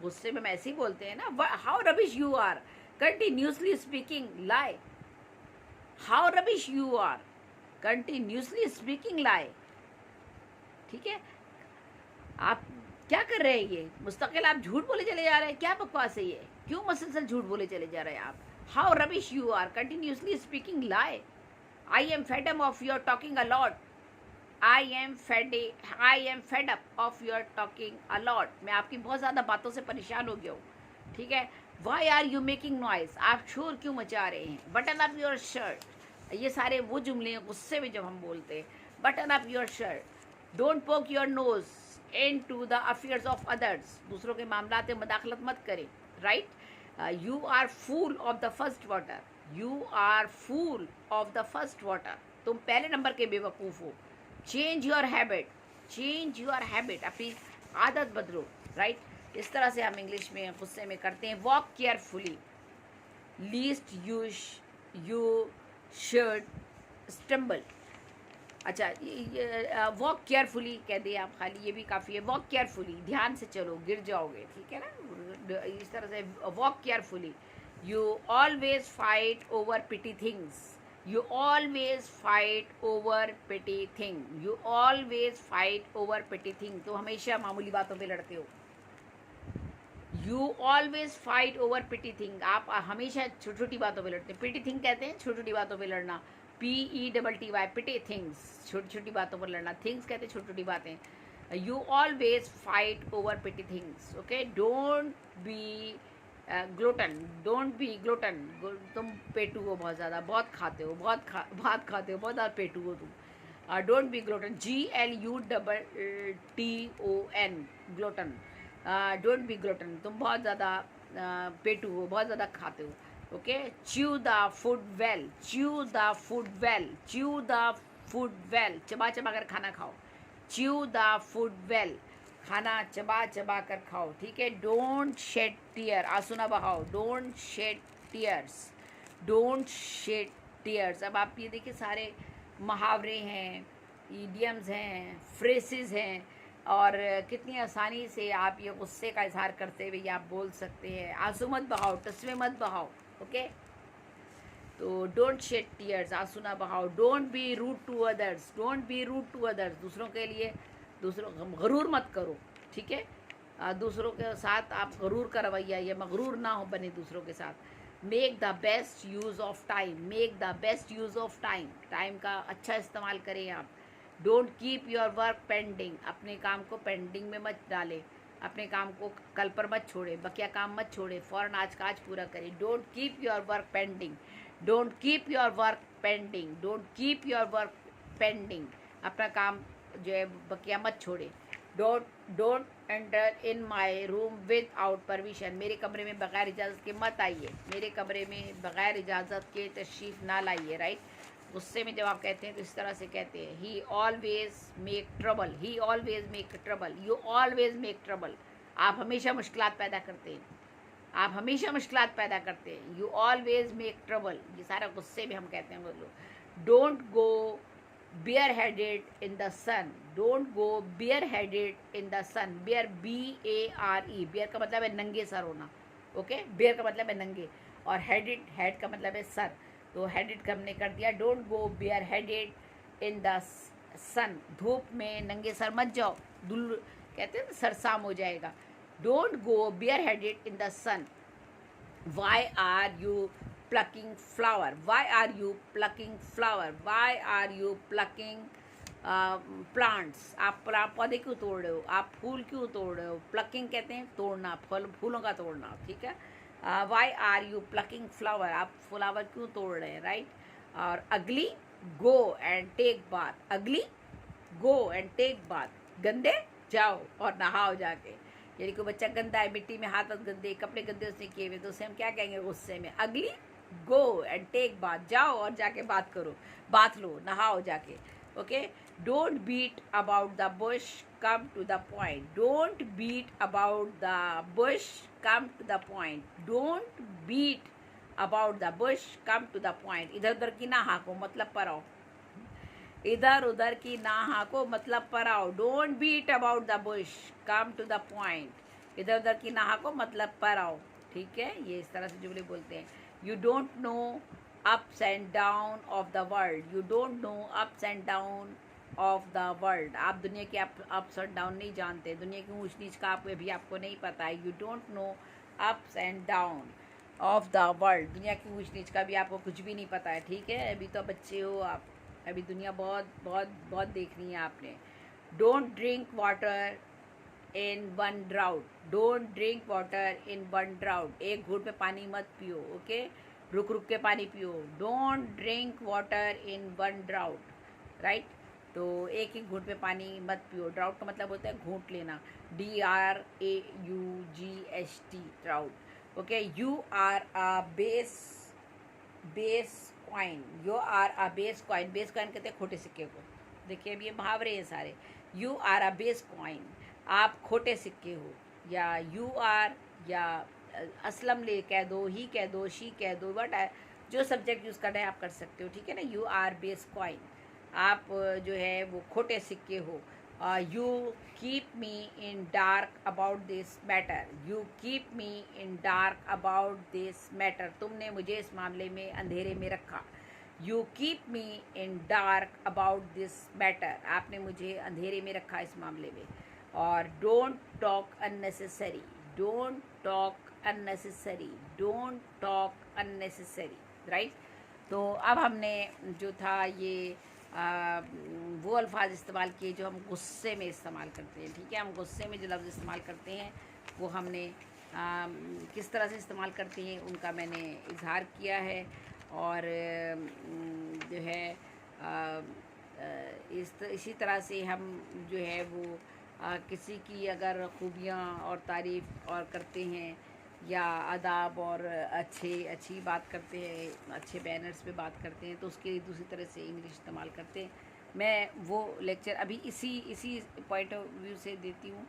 S1: गुस्से में ऐसे ही बोलते हैं ना, how rubbish you are, continuously speaking lie. How rubbish you are, continuously speaking lie. ठीक है, आप क्या कर रहे हैं ये? मुस्तकिल आप झूठ बोले चले जा रहे हैं, क्या बकवास है ये? क्यों मसलसल झूठ बोले चले जा रहे हैं आप? How rubbish you are, continuously speaking lie. I am fed up of your talking a lot. I am fed up of your talking a lot, मैं आपकी बहुत ज़्यादा बातों से परेशान हो गया हूँ। ठीक है, why are you making noise, आप शोर क्यों मचा रहे हैं? बटन अप योर शर्ट, ये सारे वो जुमले हैं गुस्से में जब हम बोलते हैं। Button up your shirt. Don't poke your nose into the affairs of others, दूसरों के मामलात में मदाखलत मत करें। Right, you are fool of the first water. You are fool of the first water, तुम पहले नंबर के बेवकूफ़ हो। Change your habit, change your habit, अपनी आदत बदलो। राइट, इस तरह से हम इंग्लिश में गुस्से में करते हैं। Walk carefully, least you should stumble. अच्छा, वॉक केयरफुली कह दिए आप खाली, ये भी काफ़ी है। वॉक केयरफुली, ध्यान से चलो, गिर जाओगे। ठीक है ना, इस तरह से walk carefully. You always fight over petty things. You always fight over petty thing. You always fight over petty thing. तो हमेशा मामूली बातों पे लड़ते हो। You always fight over petty thing. आप हमेशा छोटी छोटी बातों पे लड़ते हैं। petty thing कहते हैं छोटी छोटी बातों पे लड़ना। PETTY, petty things, छोटी छोटी बातों पर लड़ना। things कहते हैं छोटी छोटी बातें। You always fight over petty things. Okay, don't be gluten, don't be gluten. तुम पेटू हो बहुत ज़्यादा, बहुत खाते हो, बहुत खाते हो, बहुत ज़्यादा पेटू हो तुम। Don't be gluten, GLUTTON, gluten. Don't be gluten, तुम बहुत ज़्यादा पेटू हो, बहुत ज़्यादा खाते हो। Okay, chew the food well, chew the food well, chew the food well, चबा चबा कर खाना खाओ। च्यू द फूड वेल, खाना चबा चबा कर खाओ। ठीक है, डोंट शेड टीयर, आंसू ना बहाओ। Don't shed tears, don't shed tears. अब आप ये देखिए, सारे मुहावरे हैं, ईडियम्स हैं, फ्रेसेस हैं, और कितनी आसानी से आप ये गुस्से का इजहार करते हुए आप बोल सकते हैं। आंसू मत बहाओ, तस्वे मत बहाओ। ओके, तो डोंट शेड टीयर्स, आंसू ना बहाओ। Don't be rude to others, don't be rude to others, दूसरों के लिए गरूर मत करो। ठीक है, दूसरों के साथ आप गरूर का रवैया, या मगरूर ना हो बने दूसरों के साथ। Make the best use of time, make the best use of time, time का अच्छा इस्तेमाल करें आप। Don't keep your work pending, अपने काम को पेंडिंग में मत डालें, अपने काम को कल पर मत छोड़े, बकिया काम मत छोड़े, फ़ौरन आज का आज पूरा करें। Don't keep your work pending, don't keep your work pending, don't keep your work pending, अपना काम जो है बकिया मत छोड़े। Don't enter in my room with out permission, मेरे कमरे में बग़ैर इजाज़त के मत आइए, मेरे कमरे में बग़ैर इजाज़त के तशरीफ़ ना लाइए। राइट, गुस्से में जब आप कहते हैं तो इस तरह से कहते हैं। ही always make trouble, he always make trouble, you always make trouble, आप हमेशा मुश्किलात पैदा करते हैं, आप हमेशा मुश्किलात पैदा करते हैं। यू ऑलवेज मेक ट्रबल, ये सारा गुस्से में हम कहते हैं वो लोग। Don't go bareheaded in the sun, don't go bareheaded in the sun, bear BARE, bear का मतलब है नंगे सर होना। ओके, bear का मतलब है नंगे, और headed, head का मतलब है सर, तो headed का हमने कर दिया। don't go bareheaded in the sun, धूप में नंगे सर मत जाओ, दुल कहते हैं सरसाम हो जाएगा। don't go bareheaded in the sun. why are you plucking flower? Why are you plucking flower? Why are you plucking plants? आप पौधे क्यों तोड़ रहे हो? आप फूल क्यों तोड़ रहे हो? प्लकिंग कहते हैं तोड़ना, फूलों का तोड़ना, ठीक है। Why are you plucking flower? आप फ्लावर क्यों तोड़ रहे हैं, राइट। और अगली, गो एंड टेक बाथ। अगली, गो एंड टेक बाथ, गंदे जाओ और नहाओ जाके। यानी कोई बच्चा गंदा है, मिट्टी में हाथ गंदे, कपड़े गंदे उसने किए हुए, तो उसे हम क्या कहेंगे गुस्से में? अगली, गो एंड टेक बाथ, जाओ और जाके बात करो, बात लो, नहाओ जाके। Okay, don't beat about the bush, come to the point. Don't beat about the bush, come to the point. Don't beat about the bush, come to the point. इधर उधर की ना हाँको, मतलब पर आओ। इधर उधर की ना हाँको, मतलब पर आओ। Don't beat about the bush, come to the point. इधर उधर की ना हाँको, मतलब पर आओ, ठीक है। ये इस तरह से जुमले बोलते हैं। You don't know ups and down of the world. You don't know ups and down of the world. आप दुनिया के अप्स एंड डाउन नहीं जानते, दुनिया की ऊंच नीच का अभी आपको नहीं पता है। You don't know ups and down of the world. दुनिया की ऊंच नीच का भी आपको कुछ भी नहीं पता है, ठीक है। अभी तो बच्चे हो आप, अभी दुनिया बहुत बहुत बहुत देखनी है आपने। Don't drink water in one drought. Don't drink water in one drought. एक घूंट में पानी मत पियो, ओके। रुक रुक के पानी पियो। Don't drink water in one drought, right. तो एक एक घूंट में पानी मत पियो। ड्राउट का मतलब होता है घूंट लेना, DRAUGHT, draught, okay. You are a base coin. You are a base coin. Base coin कहते हैं खोटे सिक्के को। देखिए अब ये मुहावरे हैं सारे। You are a base coin, आप खोटे सिक्के हो। या यू आर, या असलम ले कह दो, ही कह दो, शी कह दो, बट जो सब्जेक्ट यूज़ करना है आप कर सकते हो, ठीक है ना। यू आर बेस कॉइन, आप जो है वो खोटे सिक्के हो। You keep me in dark about this matter. You keep me in dark about this matter. तुमने मुझे इस मामले में अंधेरे में रखा। You keep me in dark about this matter, आपने मुझे अंधेरे में रखा इस मामले में। और don't talk unnecessary. Don't talk unnecessary. Don't talk unnecessary, right. तो अब हमने जो था ये वो अल्फाज इस्तेमाल किए जो हम गुस्से में इस्तेमाल करते हैं, ठीक है। हम गुस्से में जो लफ्ज़ इस्तेमाल करते हैं वो हमने किस तरह से इस्तेमाल करते हैं उनका मैंने इजहार किया है। और जो है इसी तरह से हम जो है वो किसी की अगर खूबियाँ और तारीफ़ और करते हैं, या आदाब और अच्छी बात करते हैं, अच्छे बैनर्स पे बात करते हैं, तो उसके लिए दूसरी तरह से इंग्लिश इस्तेमाल करते हैं। मैं वो लेक्चर अभी इसी पॉइंट ऑफ व्यू से देती हूँ,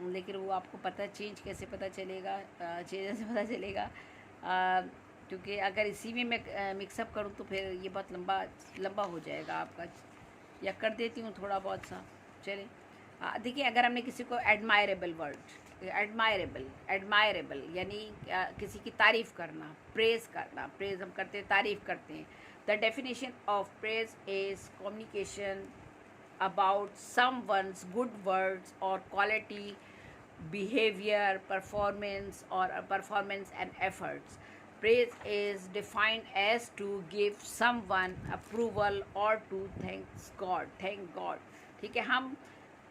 S1: लेकिन वो आपको पता चेंज कैसे पता चलेगा, चेंज कैसे पता चलेगा, क्योंकि अगर इसी में मैं मिक्सअप करूँ तो फिर ये बहुत लंबा हो जाएगा आपका। या कर देती हूँ थोड़ा बहुत सा, चले। देखिए, अगर हमने किसी को एडमायरेबल वर्ड, एडमायरेबल यानी किसी की तारीफ़ करना, प्रेज़ करना। प्रेज़ हम करते हैं, तारीफ़ करते हैं। The definition of praise is communication about someone's good words और quality, behavior, performance and efforts. Praise is defined as to give someone approval or to thank God. ठीक है। हम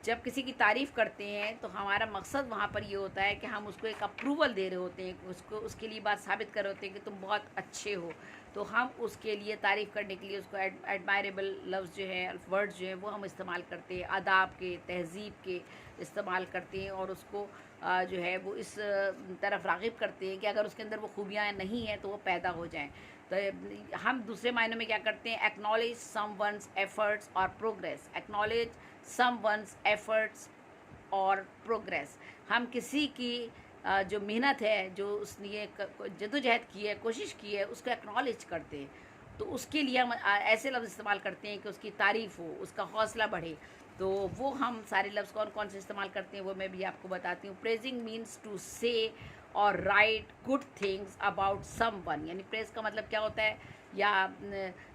S1: जब किसी की तारीफ़ करते हैं तो हमारा मकसद वहाँ पर ये होता है कि हम उसको एक अप्रूवल दे रहे होते हैं, उसके लिए बात साबित कर रहे होते हैं कि तुम बहुत अच्छे हो। तो हम उसके लिए तारीफ़ करने के लिए उसको एडमायरेबल लफ्ज़ जो है, वर्ड्स जो हैं वो हम इस्तेमाल करते हैं, आदाब के, तहज़ीब के इस्तेमाल करते हैं, और उसको जो है वो इस तरफ राग़िब करते हैं कि अगर उसके अंदर वो खूबियाँ नहीं हैं तो वो पैदा हो जाएं। तो हम दूसरे मायनों में क्या करते हैं, एक्नॉलेज समवन्स एफर्ट्स और प्रोग्रेस। एक्नॉलेज समवन्स एफर्ट्स और प्रोग्रेस, हम किसी की जो मेहनत है, जो उसने जद्दोजहद की है, कोशिश की है, उसको एक्नॉलेज करते हैं। तो उसके लिए हम ऐसे लफ्ज़ इस्तेमाल करते हैं कि उसकी तारीफ़ हो, उसका हौसला बढ़े। तो वो हम सारे लफ्ज़ कौन कौन से इस्तेमाल करते हैं वो मैं भी आपको बताती हूँ। प्रेजिंग मीन्स टू से और right good things about someone, यानी प्रेज़ का मतलब क्या होता है, या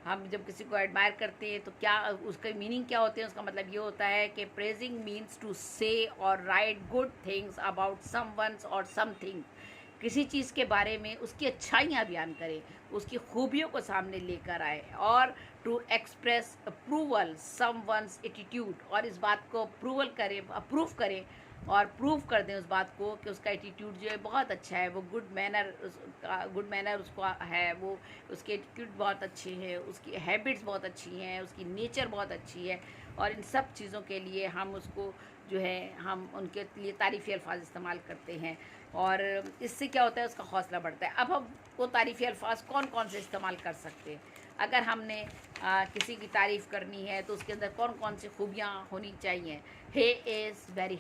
S1: हम जब किसी को एडमायर करते हैं तो क्या उसका मीनिंग क्या होते हैं, उसका मतलब ये होता है कि प्रेजिंग मीन्स टू से और right good things about someone's और समथिंग, किसी चीज़ के बारे में उसकी अच्छाइयाँ बयान करें, उसकी खूबियों को सामने लेकर आए, और to express approval someone's attitude, और इस बात को अप्रूव करें और प्रूव कर दें उस बात को कि उसका एटीट्यूड जो है बहुत अच्छा है, वो गुड मैनर उसको है, वो उसके एटीट्यूड बहुत अच्छे हैं, उसकी हैबिट्स बहुत अच्छी हैं, उसकी नेचर बहुत अच्छी है। और इन सब चीज़ों के लिए हम उसको जो है हम उनके लिए तारीफ़ी अल्फाज इस्तेमाल करते हैं, और इससे क्या होता है, उसका हौसला बढ़ता है। अब हम वो तारीफ़ी अल्फाज कौन कौन से इस्तेमाल कर सकते हैं? अगर हमने किसी की तारीफ़ करनी है तो उसके अंदर कौन कौन सी खूबियाँ होनी चाहिए? ही इज़ वेरी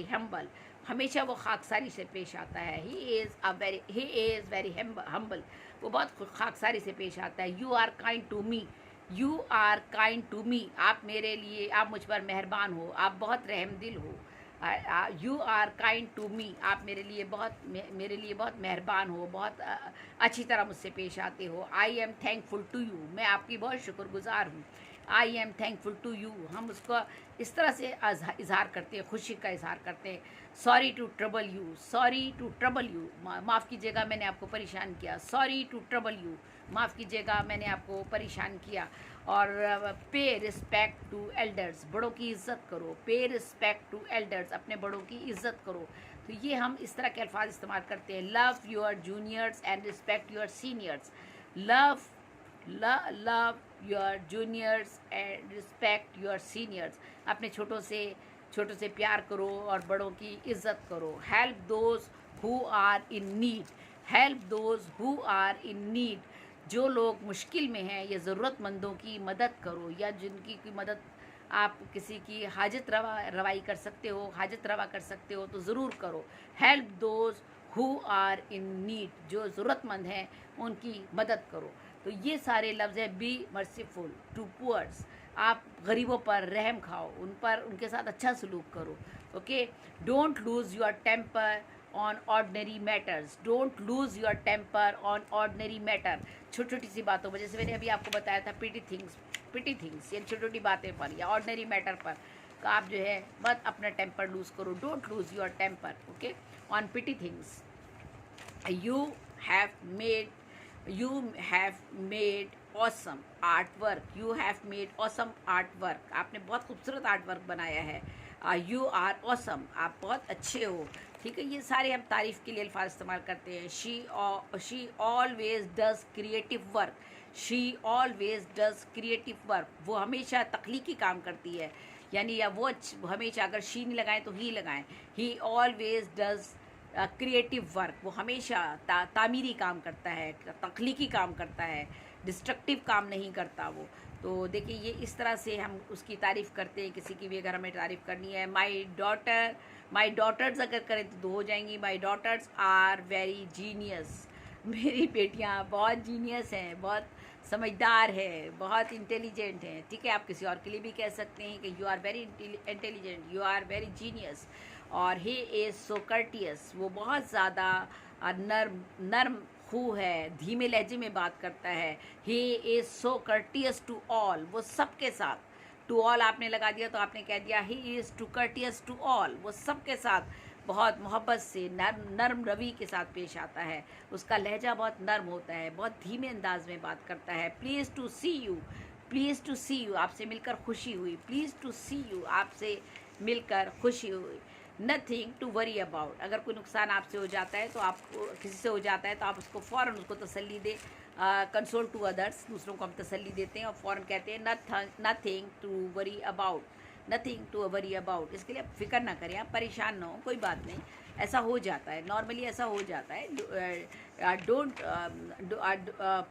S1: हम्बल, हमेशा वो खाकसारी से पेश आता है। ही इज़ वेरी हम्बल, वो बहुत खाकसारी से पेश आता है। You are kind to me, आप मुझ पर मेहरबान हो, आप बहुत रहमदिल हो। You are kind to me, आप मेरे लिए बहुत मेहरबान हो, बहुत अच्छी तरह मुझसे पेश आते हो। I am thankful to you, मैं आपकी बहुत शुक्रगुजार हूँ। I am thankful to you, हम उसको इस तरह से इजहार करते हैं, खुशी का इजहार करते हैं। सॉरी टू ट्रबल यू, माफ़ कीजिएगा मैंने आपको परेशान किया। सॉरी टू ट्रबल यू, माफ़ कीजिएगा मैंने आपको परेशान किया। और पे रिस्पेक्ट टू एल्डर्स, बड़ों की इज़्ज़त करो। पे रिस्पेक्ट टू एल्डर्स, अपने बड़ों की इज़्ज़त करो। तो ये हम इस तरह के अल्फाज इस्तेमाल करते हैं। Love your juniors and respect your seniors. Love your juniors and respect your seniors, अपने छोटों से प्यार करो और बड़ों की इज़्ज़त करो। Help those who are in need, जो लोग मुश्किल में हैं या ज़रूरतमंदों की मदद करो, या जिनकी की मदद आप किसी की हाजत रवा कर सकते हो तो ज़रूर करो। Help those who are in need, जो ज़रूरतमंद हैं उनकी मदद करो। तो ये सारे लफ्ज़ हैं। बी मर्सीफुल टू पुअर्स, आप गरीबों पर रहम खाओ, उनके साथ अच्छा सलूक करो। Okay, don't lose your temper on ordinary matters, छोटी छोटी सी बातों पर, जैसे मैंने अभी आपको बताया था, पिटी थिंग्स या छोटी छोटी बातें पर या ऑर्डनरी मैटर पर तो आप जो है मत अपना टेम्पर लूज़ करो। Don't lose your temper, okay, on petty things. You have made awesome art work, आपने बहुत खूबसूरत आर्ट वर्क बनाया है। यू आर ऑसम, आप बहुत अच्छे हो। ठीक है, ये सारे हम तारीफ़ के लिए अल्फाज इस्तेमाल करते हैं। She always does creative work, वो हमेशा तख्लीकी काम करती है, यानी या वो हमेशा, अगर शी नहीं लगाएं तो ही लगाएं। ही ऑलवेज डज क्रिएटिव वर्क, वो हमेशा तामीरी काम करता है, तख्लीकी काम करता है, डिस्ट्रक्टिव काम नहीं करता वो। तो देखिए, ये इस तरह से हम उसकी तारीफ़ करते हैं। किसी की भी अगर हमें तारीफ़ करनी है, माई डॉटर्स अगर करें तो 2 हो जाएंगी। माई डॉटर्स आर वेरी जीनियस, मेरी बेटियाँ बहुत जीनियस हैं, बहुत समझदार है, बहुत इंटेलिजेंट हैं। ठीक है, आप किसी और के लिए भी कह सकते हैं कि you are very intelligent, you are very genius. और ही इज़ सो कर्टियस, वो बहुत ज़्यादा नर्म खू है, धीमे लहजे में बात करता है। He is so courteous to all, वो सबके साथ, टू ऑल आपने लगा दिया तो आपने कह दिया he is too courteous to all, वो सबके साथ बहुत मोहब्बत से नर्म रवि के साथ पेश आता है। उसका लहजा बहुत नर्म होता है, बहुत धीमे अंदाज में बात करता है। प्लीज़ टू सी यू, आपसे मिलकर खुशी हुई। प्लीज़ टू सी यू, आपसे मिलकर खुशी हुई। नथिंग टू वरी अबाउट, अगर कोई नुकसान आपसे हो जाता है तो आपको किसी से हो जाता है तो आप उसको फ़ौरन उसको तसल्ली दें। कंसोल टू अदर्स, दूसरों को हम तसल्ली देते हैं और फ़ौरन कहते हैं नथिंग टू वरी अबाउट, इसके लिए आप फिक्र ना करें, आप परेशान ना हो, कोई बात नहीं, ऐसा हो जाता है, नॉर्मली ऐसा हो जाता है।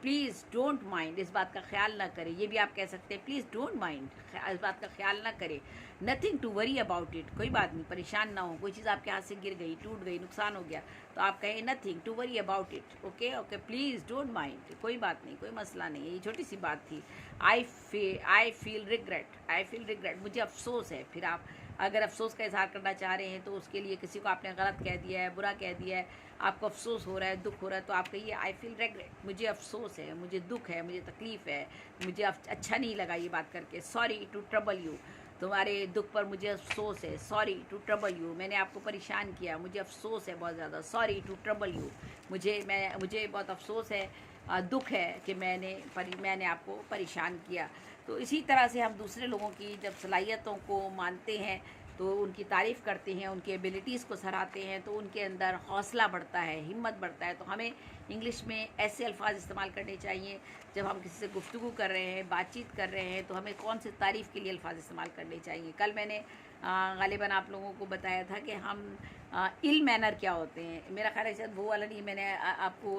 S1: प्लीज़ डोंट माइंड, इस बात का ख्याल ना करें, ये भी आप कह सकते हैं, प्लीज़ डोंट माइंड, इस बात का ख्याल ना करें। Nothing to worry about it, कोई बात नहीं, परेशान ना हो। कोई चीज़ आपके हाथ से गिर गई, टूट गई, नुकसान हो गया तो आप कहें nothing to worry about it. Okay, please don't mind, कोई बात नहीं, कोई मसला नहीं है, ये छोटी सी बात थी। आई फील रिग्रेट, मुझे अफसोस है। फिर आप अगर अफसोस का इजहार करना चाह रहे हैं तो उसके लिए किसी को आपने गलत कह दिया है, बुरा कह दिया है, आपको अफसोस हो रहा है, दुख हो रहा है, तो आप कहिए आई फील रिग्रेट, मुझे अफसोस है, मुझे दुख है, मुझे तकलीफ़ है, मुझे अच्छा नहीं लगा ये बात करके। सॉरी टू ट्रबल यू, तुम्हारे दुख पर मुझे अफसोस है, सॉरी टू ट्रबल यू, मैंने आपको परेशान किया, मुझे अफसोस है बहुत ज़्यादा, सॉरी टू ट्रबल यू, मुझे बहुत अफसोस है, दुख है कि मैंने आपको परेशान किया। तो इसी तरह से हम दूसरे लोगों की जब सलाहियतों को मानते हैं तो उनकी तारीफ़ करते हैं, उनकी एबिलिटीज़ को सराहते हैं, तो उनके अंदर हौसला बढ़ता है, हिम्मत बढ़ता है। तो हमें इंग्लिश में ऐसे अल्फाज इस्तेमाल करने चाहिए जब हम किसी से गुफ्तगू कर रहे हैं, बातचीत कर रहे हैं, तो हमें कौन से तारीफ़ के लिए अल्फाज इस्तेमाल करने चाहिए। कल मैंने गालिबन आप लोगों को बताया था कि हम इल मैनर क्या होते हैं। मेरा ख्याल है शायद वो वाला नहीं, मैंने आपको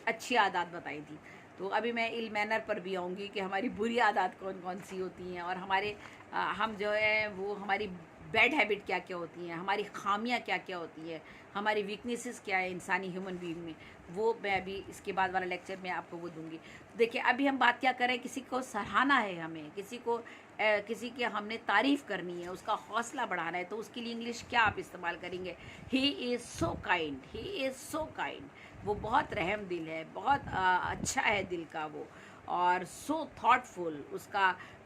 S1: अच्छी आदत बताई थी। तो अभी मैं इल मैनर पर भी आऊँगी कि हमारी बुरी आदत कौन कौन सी होती हैं, और हम जो है वो हमारी बैड हैबिट क्या क्या होती हैं, हमारी खामियां क्या क्या होती हैं, हमारी वीकनेसेस क्या है इंसानी ह्यूमन बीइंग में, वो मैं अभी इसके बाद वाला लेक्चर में आपको वो दूंगी। देखिए अभी हम बात क्या करें, किसी को सराहना है, हमें किसी की हमने तारीफ़ करनी है, उसका हौसला बढ़ाना है, तो उसके लिए इंग्लिश क्या आप इस्तेमाल करेंगे। ही is so kind, he is so kind, वो बहुत रहम दिल है, बहुत अच्छा है दिल का वो, और सो थॉटफुल,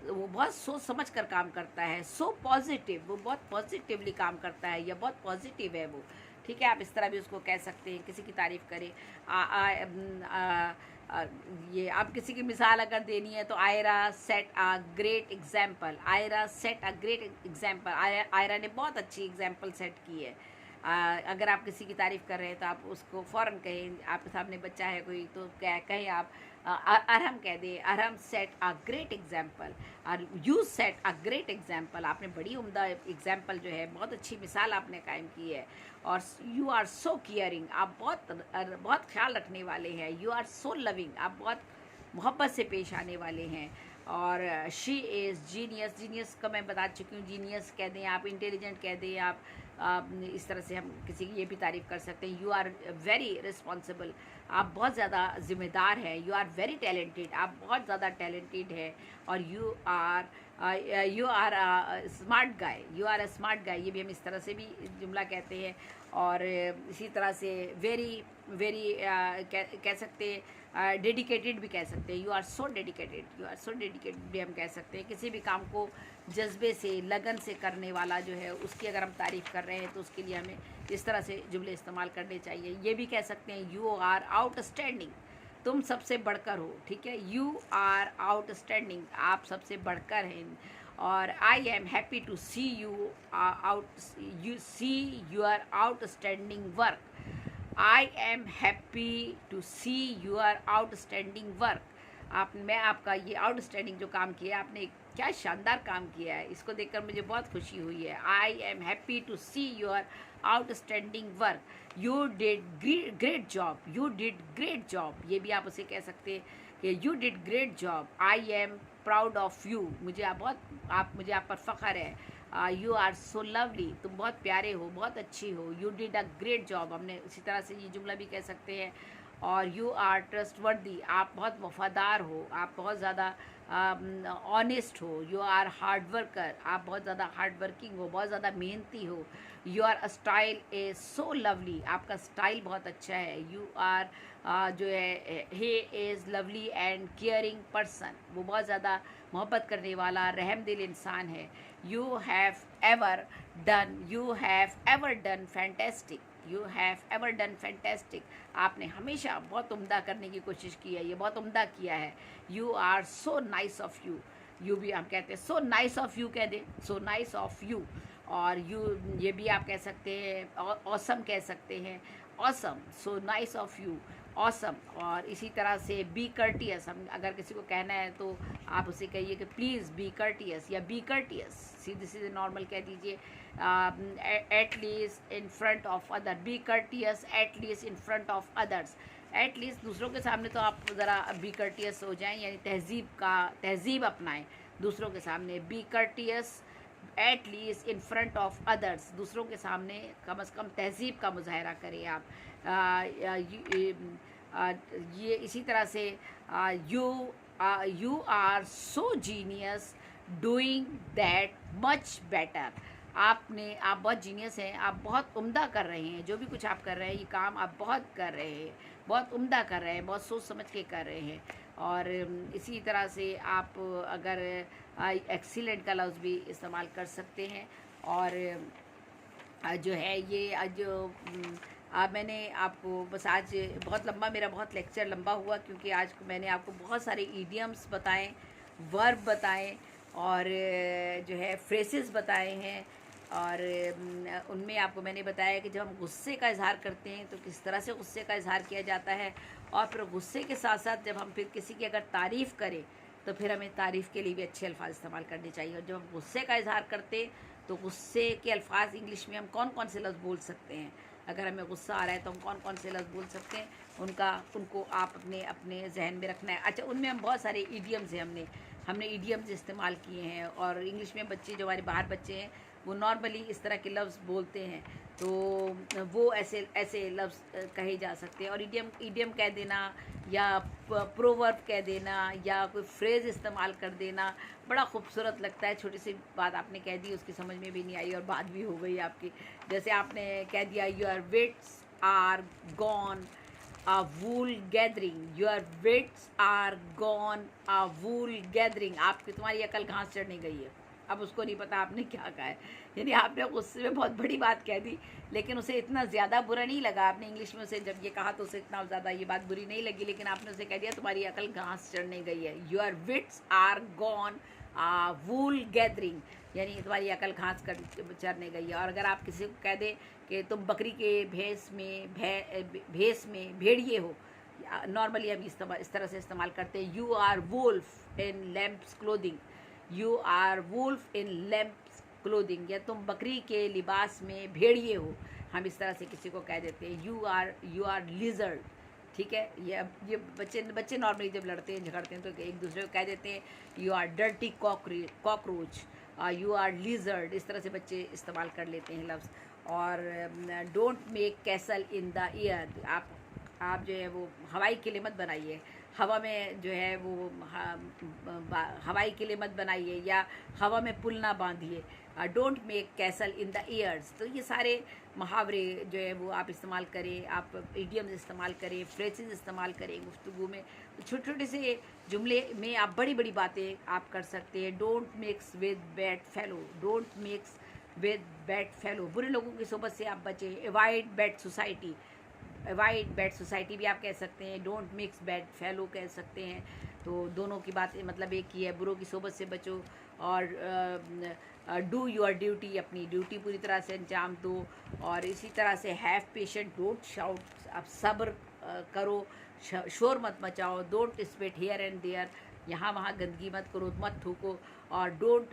S1: वो बहुत सोच समझ कर काम करता है, सो पॉजिटिव, वो बहुत पॉजिटिवली काम करता है, या बहुत पॉजिटिव है वो। ठीक है, आप इस तरह भी उसको कह सकते हैं, किसी की तारीफ़ करें। ये आप किसी की मिसाल अगर देनी है तो Ayra set a great example, Ayra set a great example, Ayra ने बहुत अच्छी एग्जाम्पल सेट की है। अगर आप किसी की तारीफ़ कर रहे हैं तो आप उसको फ़ौरन कहें, आपके सामने बच्चा है कोई तो कहें आप अरहम कह दें, Arham set a great example, और you set a great example, आपने बड़ी उम्दा एग्जाम्पल जो है, बहुत अच्छी मिसाल आपने कायम की है। और यू आर सो केयरिंग, आप बहुत ख्याल रखने वाले हैं। यू आर सो लविंग, आप बहुत मोहब्बत से पेश आने वाले हैं। और शी इज़ जीनियस, जीनियस का मैं बता चुकी हूँ, जीनियस कह दें आप, इंटेलिजेंट कह दें आप, इस तरह से हम किसी की ये भी तारीफ़ कर सकते हैं। यू आर वेरी रिस्पॉन्सिबल, आप बहुत ज़्यादा ज़िम्मेदार हैं। यू आर वेरी टैलेंटेड, आप बहुत ज़्यादा टैलेंटेड है। और you are smart guy, you are a smart guy, ये भी हम इस तरह से भी जुमला कहते हैं। और इसी तरह से वेरी वेरी कह सकते हैं, डेडिकेटेड भी कह सकते हैं। You are so dedicated, you are so dedicated भी हम कह सकते हैं। किसी भी काम को जज्बे से, लगन से करने वाला जो है, उसकी अगर हम तारीफ़ कर रहे हैं तो उसके लिए हमें इस तरह से जुमले इस्तेमाल करने चाहिए। ये भी कह सकते हैं यू आर आउटस्टैंडिंग, तुम सबसे बढ़कर हो। ठीक है, यू आर आउटस्टैंडिंग, आप सबसे बढ़कर हैं। और I am happy to see your outstanding work, I am happy to see your outstanding work. मैं आपका ये आउटस्टैंडिंग जो काम किया है, आपने क्या शानदार काम किया है, इसको देखकर मुझे बहुत खुशी हुई है। I am happy to see your outstanding work, you did great job, you did great job, ये भी आप उसे कह सकते हैं कि you did great job. I am proud of you, मुझे आप पर फ़ख्र है। यू आर सो लवली, तुम बहुत प्यारे हो, बहुत अच्छी हो। You did a great job, हमने इसी तरह से ये जुमला भी कह सकते हैं। और यू आर ट्रस्टवर्दी, आप बहुत वफ़ादार हो, आप बहुत ज़्यादा ऑनेस्ट हो। यू आर हार्ड वर्कर, आप बहुत ज़्यादा हार्ड वर्किंग हो, बहुत ज़्यादा मेहनती हो। Your style is so lovely, आपका स्टाइल बहुत अच्छा है। यू आर जो है, he is lovely and caring person, वो बहुत ज़्यादा मोहब्बत करने वाला रहमदिल इंसान है। You have ever done fantastic, you have ever done fantastic, आपने हमेशा बहुत उम्दा करने की कोशिश की है, ये बहुत उम्दा किया है। You are so nice of you, you भी हम कहते हैं सो नाइस ऑफ़ यू कह दें, सो नाइस ऑफ़ यू। और ये भी आप कह सकते हैं, ऑसम कह सकते हैं, awesome, so nice of you, awesome. और इसी तरह से बी कर्टियस, हम अगर किसी को कहना है तो आप उसे कहिए कि प्लीज़ बी कर्टियस, या बी कर्टियस, सीधे सीधे नॉर्मल कह दीजिए। At least in front of other, be courteous at least in front of others, at least दूसरों के सामने तो आप ज़रा बी कर्टियस हो जाएं, यानी तहजीब अपनाएं दूसरों के सामने। Be courteous at least in front of others, दूसरों के सामने कम से कम तहजीब का मुजाहरा करें आप। ये इसी तरह से you are so genius doing that much better, आप बहुत जीनियस हैं, आप बहुत उम्दा कर रहे हैं, जो भी कुछ आप कर रहे हैं ये काम आप बहुत कर रहे हैं, बहुत उम्दा कर रहे हैं, बहुत सोच समझ के कर रहे हैं। और इसी तरह से आप अगर एक्सीलेंट का लफ्ज़ भी इस्तेमाल कर सकते हैं। और जो है ये जो मैंने आपको बस आज बहुत लंबा, मेरा बहुत लेक्चर लंबा हुआ क्योंकि आज मैंने आपको बहुत सारे ईडियम्स बताएं, वर्ब बताएं और जो है फ्रेसेस बताए हैं। और उनमें आपको मैंने बताया कि जब हम गुस्से का इजहार करते हैं तो किस तरह से गुस्से का इजहार किया जाता है, और फिर गुस्से के साथ साथ जब हम फिर किसी की अगर तारीफ़ करें तो फिर हमें तारीफ़ के लिए भी अच्छे अल्फाज इस्तेमाल करने चाहिए। और जब हम गुस्से का इजहार करते तो गुस्से के अल्फाज इंग्लिश में हम कौन कौन से लफ्ज़ बोल सकते हैं, अगर हमें गुस्सा आ रहा है तो हम कौन कौन से लफ्ज़ बोल सकते हैं, उनको आप अपने अपने जहन में रखना है। अच्छा, उनमें हम बहुत सारे ईडियम्स हैं, हमने ईडियम्स इस्तेमाल किए हैं। और इंग्लिश में बच्चे जो हमारे बाहर बच्चे हैं वो नॉर्मली इस तरह के लफ्ज़ बोलते हैं, तो वो ऐसे ऐसे लफ्ज़ कहे जा सकते हैं। और ईडियम कह देना या प्रोवर्ब कह देना या कोई फ्रेज़ इस्तेमाल कर देना बड़ा खूबसूरत लगता है। छोटी सी बात आपने कह दी, उसकी समझ में भी नहीं आई और बात भी हो गई आपकी। जैसे आपने कह दिया your wits are gone a wool gathering, your wits are gone a wool gathering। आपकी तुम्हारी अकल घास चढ़ने गई है। अब उसको नहीं पता आपने क्या कहा है, यानी आपने गुस्से में बहुत बड़ी बात कह दी, लेकिन उसे इतना ज़्यादा बुरा नहीं लगा। आपने इंग्लिश में उसे जब ये कहा तो उसे इतना ज़्यादा ये बात बुरी नहीं लगी, लेकिन आपने उसे कह दिया तुम्हारी अकल घास चढ़ने गई है। Your wits are gone wool gathering, यानी तुम्हारी अकल घास चढ़ने गई है। और अगर आप किसी को कह दें कि तुम बकरी के भेस में भेड़िए हो, नॉर्मली हम इस तरह से इस्तेमाल करते हैं। You are wolf in lamb's clothing, you are wolf in lamb's clothing, या तुम बकरी के लिबास में भेड़िए हो, हम इस तरह से किसी को कह देते हैं। यू आर लिजर्ड, ठीक है। ये बच्चे नॉर्मली जब लड़ते हैं झगड़ते हैं तो एक दूसरे को कह देते हैं you are dirty cockroach, you are lizard, इस तरह से बच्चे इस्तेमाल कर लेते हैं लफ्ज़। और don't make castle in the air, आप जो है वो हवाई किले मत बनाइए, हवा में जो है वो हवाई किले मत बनाइए या हवा में पुल ना बांधिए। Don't make castle in the airs. तो ये सारे मुहावरे जो है वो आप इस्तेमाल करें, आप इडियम्स इस्तेमाल करें, फ्रेजेस इस्तेमाल करें गुफ्तगू में। छोटे छोटे से जुमले में आप बड़ी बड़ी बातें आप कर सकते हैं। Don't mix with bad fellow, don't mix with bad fellow, बुरे लोगों की सोबत से आप बचें। Avoid bad society, avoid bad society भी आप कह सकते हैं। डोंट मिक्स बैड फेलो कह सकते हैं। तो दोनों की बात मतलब एक ही है, बुरों की सोबत से बचो। और डू योर ड्यूटी, अपनी ड्यूटी पूरी तरह से अंजाम दो। और इसी तरह से हैव पेशेंट, डोंट शाउट, आप सब्र करो, शोर मत मचाओ। Don't spit here and there, यहाँ वहाँ गंदगी मत करो, मत थूको। और डोंट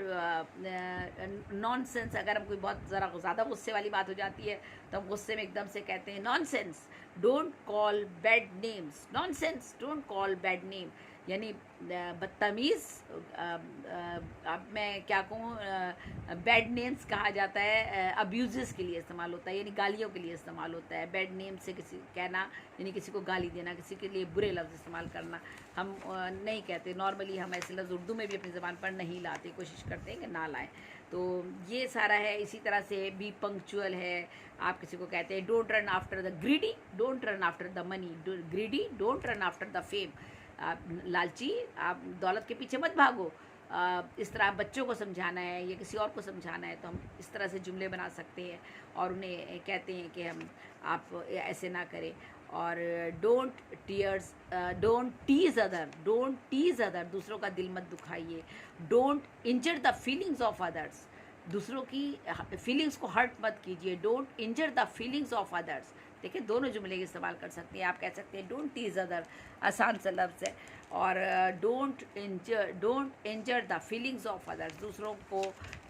S1: नॉनसेंस, अगर हम कोई बहुत ज़्यादा गुस्से वाली बात हो जाती है तो हम गुस्से में एकदम से कहते हैं nonsense. Don't call bad names, nonsense, don't call bad name, यानी बदतमीज़, अब मैं क्या कहूँ, बैड नेम्स कहा जाता है, अब्यूज़ के लिए इस्तेमाल होता है, यानी गालियों के लिए इस्तेमाल होता है। बैड नेम से किसी कहना यानी किसी को गाली देना, किसी के लिए बुरे लफ्ज़ इस्तेमाल करना हम नहीं कहते। नॉर्मली हम ऐसे लफ्ज़ उर्दू में भी अपनी ज़बान पर नहीं लाते, कोशिश करते हैं कि ना लाएं। तो ये सारा है। इसी तरह से बी पंक्चुअल है, आप किसी को कहते हैं don't run after the greedy, don't run after the money, greedy don't run after the fame, आप लालची, आप दौलत के पीछे मत भागो। इस तरह बच्चों को समझाना है या किसी और को समझाना है तो हम इस तरह से जुमले बना सकते हैं और उन्हें कहते हैं कि हम आप ऐसे ना करें। और don't tease other, don't tease other, दूसरों का दिल मत दुखाइए। Don't injure the feelings of others, दूसरों की फीलिंग्स को हर्ट मत कीजिए। Don't injure the feelings of others, देखिए दोनों जुमले के इस्तेमाल कर सकते हैं। आप कह सकते हैं डोंट टीज़ अदर, आसान सा लफ्ज़ है। और don't injure the feelings of others, दूसरों को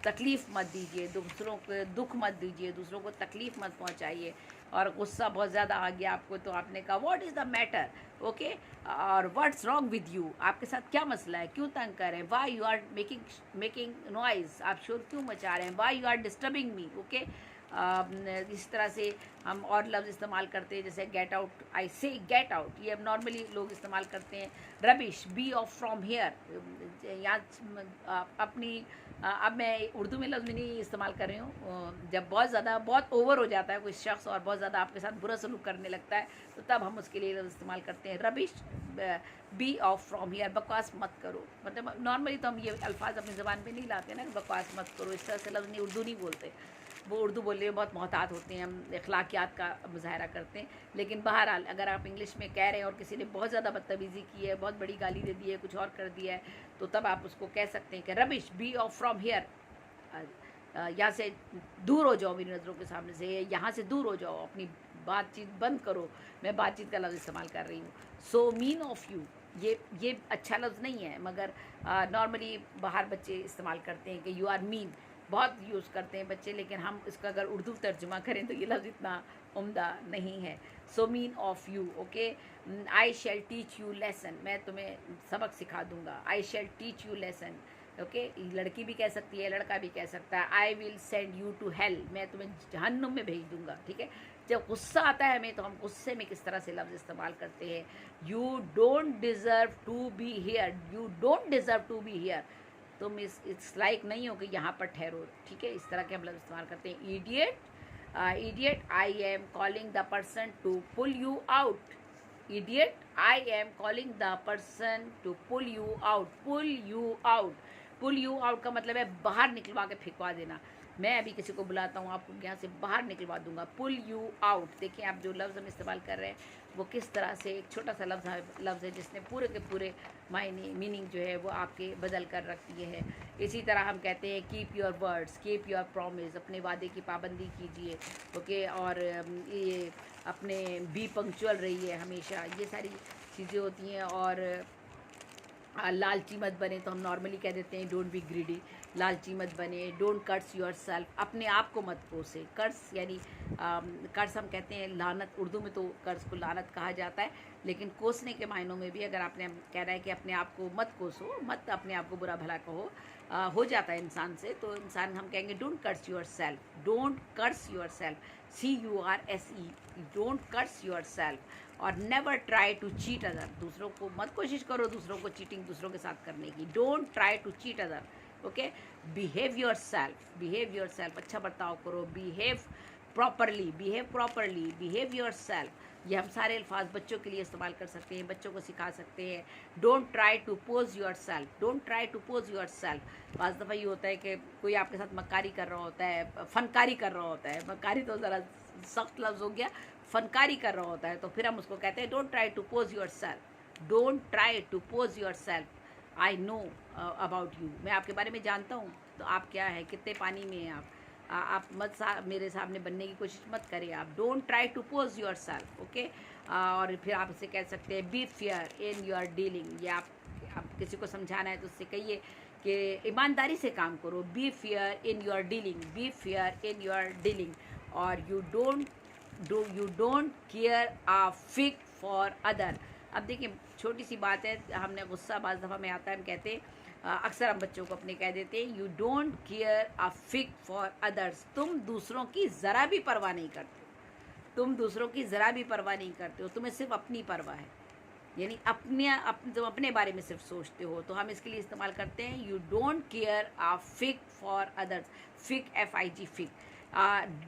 S1: तकलीफ़ मत दीजिए, दूसरों को दुख मत दीजिए, दूसरों को तकलीफ़ मत पहुंचाइए। और गुस्सा बहुत ज़्यादा आ गया आपको तो आपने कहा what is the matter, okay, और व्हाट्स रॉन्ग विद यू, आपके साथ क्या मसला है, क्यों तंग कर रहे हैं, why you are making noise, आप शोर क्यों मचा रहे हैं, why you are disturbing me, okay, इस तरह से हम और लफ्ज़ इस्तेमाल करते हैं, जैसे गेट आउट, आई से गेट आउट, ये अब नॉर्मली लोग इस्तेमाल करते हैं। Rubbish, be off from here, यहाँ अपनी अब मैं उर्दू में लफ्ज़ नहीं इस्तेमाल कर रही हूँ। जब बहुत ज़्यादा बहुत ओवर हो जाता है कोई शख्स और बहुत ज़्यादा आपके साथ बुरा सलूक करने लगता है, तो तब हम उसके लिए लफ्ज़ इस्तेमाल करते हैं। Rubbish, be off from here, बकवास मत करो। मतलब नॉर्मली तो हम ये अल्फाज अपनी ज़बान पे नहीं लाते ना, बकवास मत करो, इस तरह से लफ्ज़ नहीं, उर्दू नहीं बोलते। वो उर्दू बोलने में बहुत मोहतात होते हैं, हम अखलाकियात का मुजाहरा करते हैं। लेकिन बहरहाल अगर आप इंग्लिश में कह रहे हैं और किसी ने बहुत ज़्यादा बदतमीज़ी की है, बहुत बड़ी गाली दे दी है, कुछ और कर दिया है, तो तब आप उसको कह सकते हैं कि rubbish, be off from here, यहाँ से दूर हो जाओ मेरी नज़रों के सामने से, यहाँ से दूर हो जाओ, अपनी बातचीत बंद करो। मैं बातचीत का लफ्ज़ इस्तेमाल कर रही हूँ। सो मीन ऑफ यू, ये अच्छा लफ्ज़ नहीं है, मगर नॉर्मली बाहर बच्चे इस्तेमाल करते हैं कि यू आर मीन, बहुत यूज़ करते हैं बच्चे, लेकिन हम इसका अगर उर्दू तर्जुमा करें तो ये लफ्ज़ इतना उम्दा नहीं है। So mean of you, okay. I shall teach you lesson, मैं तुम्हें सबक सिखा दूंगा। I shall teach you lesson, okay. लड़की भी कह सकती है, लड़का भी कह सकता है। I will send you to hell, मैं तुम्हें जहन्नुम में भेज दूंगा, ठीक है। जब गुस्सा आता है हमें, तो हम गुस्से में किस तरह से लफ्ज़ इस्तेमाल करते हैं। You don't deserve to be here, you don't deserve to be here, तुम इस लाइक नहीं हो कि यहाँ पर ठहरो, ठीक है। इस तरह के हम लफ्ज़ इस्तेमाल करते हैं। Idiot, idiot, I am calling the person to pull you out. Idiot, I am calling the person to pull you out. Pull you out, pull you out का मतलब है बाहर निकलवा के फेंकवा देना। मैं अभी किसी को बुलाता हूँ, आपको यहाँ से बाहर निकलवा दूंगा। पुल यू आउट, देखिए आप जो लफ्ज़ हम इस्तेमाल कर रहे हैं वो किस तरह से एक छोटा सा लफ्ज़ है जिसने पूरे के पूरे मायने मीनिंग जो है वो आपके बदल कर रख दिए हैं। इसी तरह हम कहते हैं keep your words, keep your promise, अपने वादे की पाबंदी कीजिए, ओके। और ये अपने बी पंक्चुअल रहिए हमेशा, ये सारी चीज़ें होती हैं। और लालची मत बने, तो हम नॉर्मली कह देते हैं डोंट बी ग्रीडी, लालची मत बने। डोंट कर्स योर सेल्फ, अपने आप को मत कोसे। कर्स यानी कर्स हम कहते हैं लानत, उर्दू में तो कर्स को लानत कहा जाता है, लेकिन कोसने के मायनों में भी अगर आपने कह रहा है कि अपने आप को मत कोसो, मत अपने आप को बुरा भला कहो, हो जाता है इंसान से, तो इंसान हम कहेंगे don't curse yourself, don't curse yourself, CURSE, don't curse yourself. और never try to cheat other, दूसरों को मत कोशिश करो दूसरों को चीटिंग दूसरों के साथ करने की। Don't try to cheat other, okay. Behave yourself, behave yourself, अच्छा बर्ताव करो। Behave properly, behave properly, behave yourself, ये हम सारे अल्फाज बच्चों के लिए इस्तेमाल कर सकते हैं, बच्चों को सिखा सकते हैं। Don't try to pose yourself, don't try to pose yourself. बाज़ दफ़ा ये होता है कि कोई आपके साथ मक्कारी कर रहा होता है, फनकारी कर रहा होता है, मक्कारी तो ज़रा सख्त लफ्ज़ हो गया, फनकारी कर रहा होता है, तो फिर हम उसको कहते हैं don't try to pose yourself, don't try to pose yourself. I know about you, मैं आपके बारे में जानता हूँ, तो आप क्या है, कितने पानी में हैं आप मत मेरे सामने बनने की कोशिश मत करें आप। Don't try to pose yourself, okay. और फिर आप इसे कह सकते हैं be fair in your dealing, या आप किसी को समझाना है तो उससे कहिए कि ईमानदारी से काम करो। Be fair in your dealing, be fair in your dealing. और you don't care a fig for other. अब देखिए छोटी सी बात है, हमने गुस्सा बाज़ दफ़ा में आता है, हम कहते हैं अक्सर हम बच्चों को अपने कह देते हैं you don't care a fig for others, तुम दूसरों की ज़रा भी परवाह नहीं करते हो, तुम दूसरों की ज़रा भी परवाह नहीं करते हो, तुम्हें सिर्फ अपनी परवाह है, यानी तुम अपने बारे में सिर्फ सोचते हो। तो हम इसके लिए इस्तेमाल करते हैं you don't care a fig for others, fig FIG fig,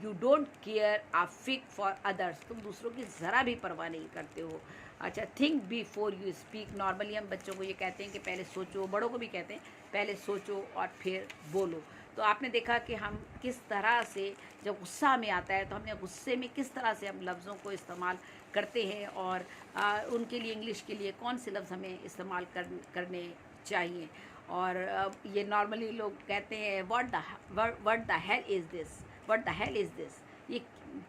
S1: you don't care a fig for others, तुम दूसरों की ज़रा भी परवाह नहीं करते हो। अच्छा, think before you speak, normally हम बच्चों को ये कहते हैं कि पहले सोचो, बड़ों को भी कहते हैं पहले सोचो और फिर बोलो। तो आपने देखा कि हम किस तरह से जब गुस्सा में आता है तो हमने गुस्से में किस तरह से हम लफ्ज़ों को इस्तेमाल करते हैं, और उनके लिए इंग्लिश के लिए कौन से लफ्ज़ हमें इस्तेमाल करने चाहिए। और ये नॉर्मली लोग कहते हैं what the hell is this, what the hell is this, ये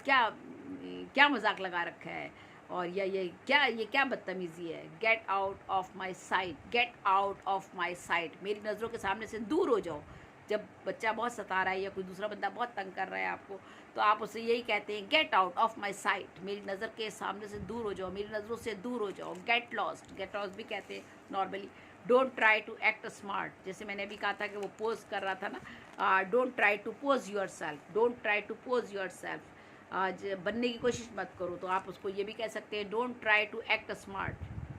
S1: क्या मजाक लगा रखा है, और ये क्या बदतमीज़ी है। Get out of my site, get out of my site, मेरी नज़रों के सामने से दूर हो जाओ। जब बच्चा बहुत सता रहा है या कोई दूसरा बंदा बहुत तंग कर रहा है आपको, तो आप उससे यही कहते हैं, get out of my site, मेरी नज़र के सामने से दूर हो जाओ, मेरी नज़रों से दूर हो जाओ। गेट लॉस्ट भी कहते हैं normally. Don't try to act smart, जैसे मैंने अभी कहा था कि वो पोज कर रहा था ना, don't try to pose yourself, don't try to pose yourself, आज बनने की कोशिश मत करो। तो आप उसको ये भी कह सकते हैं, don't try to act smart,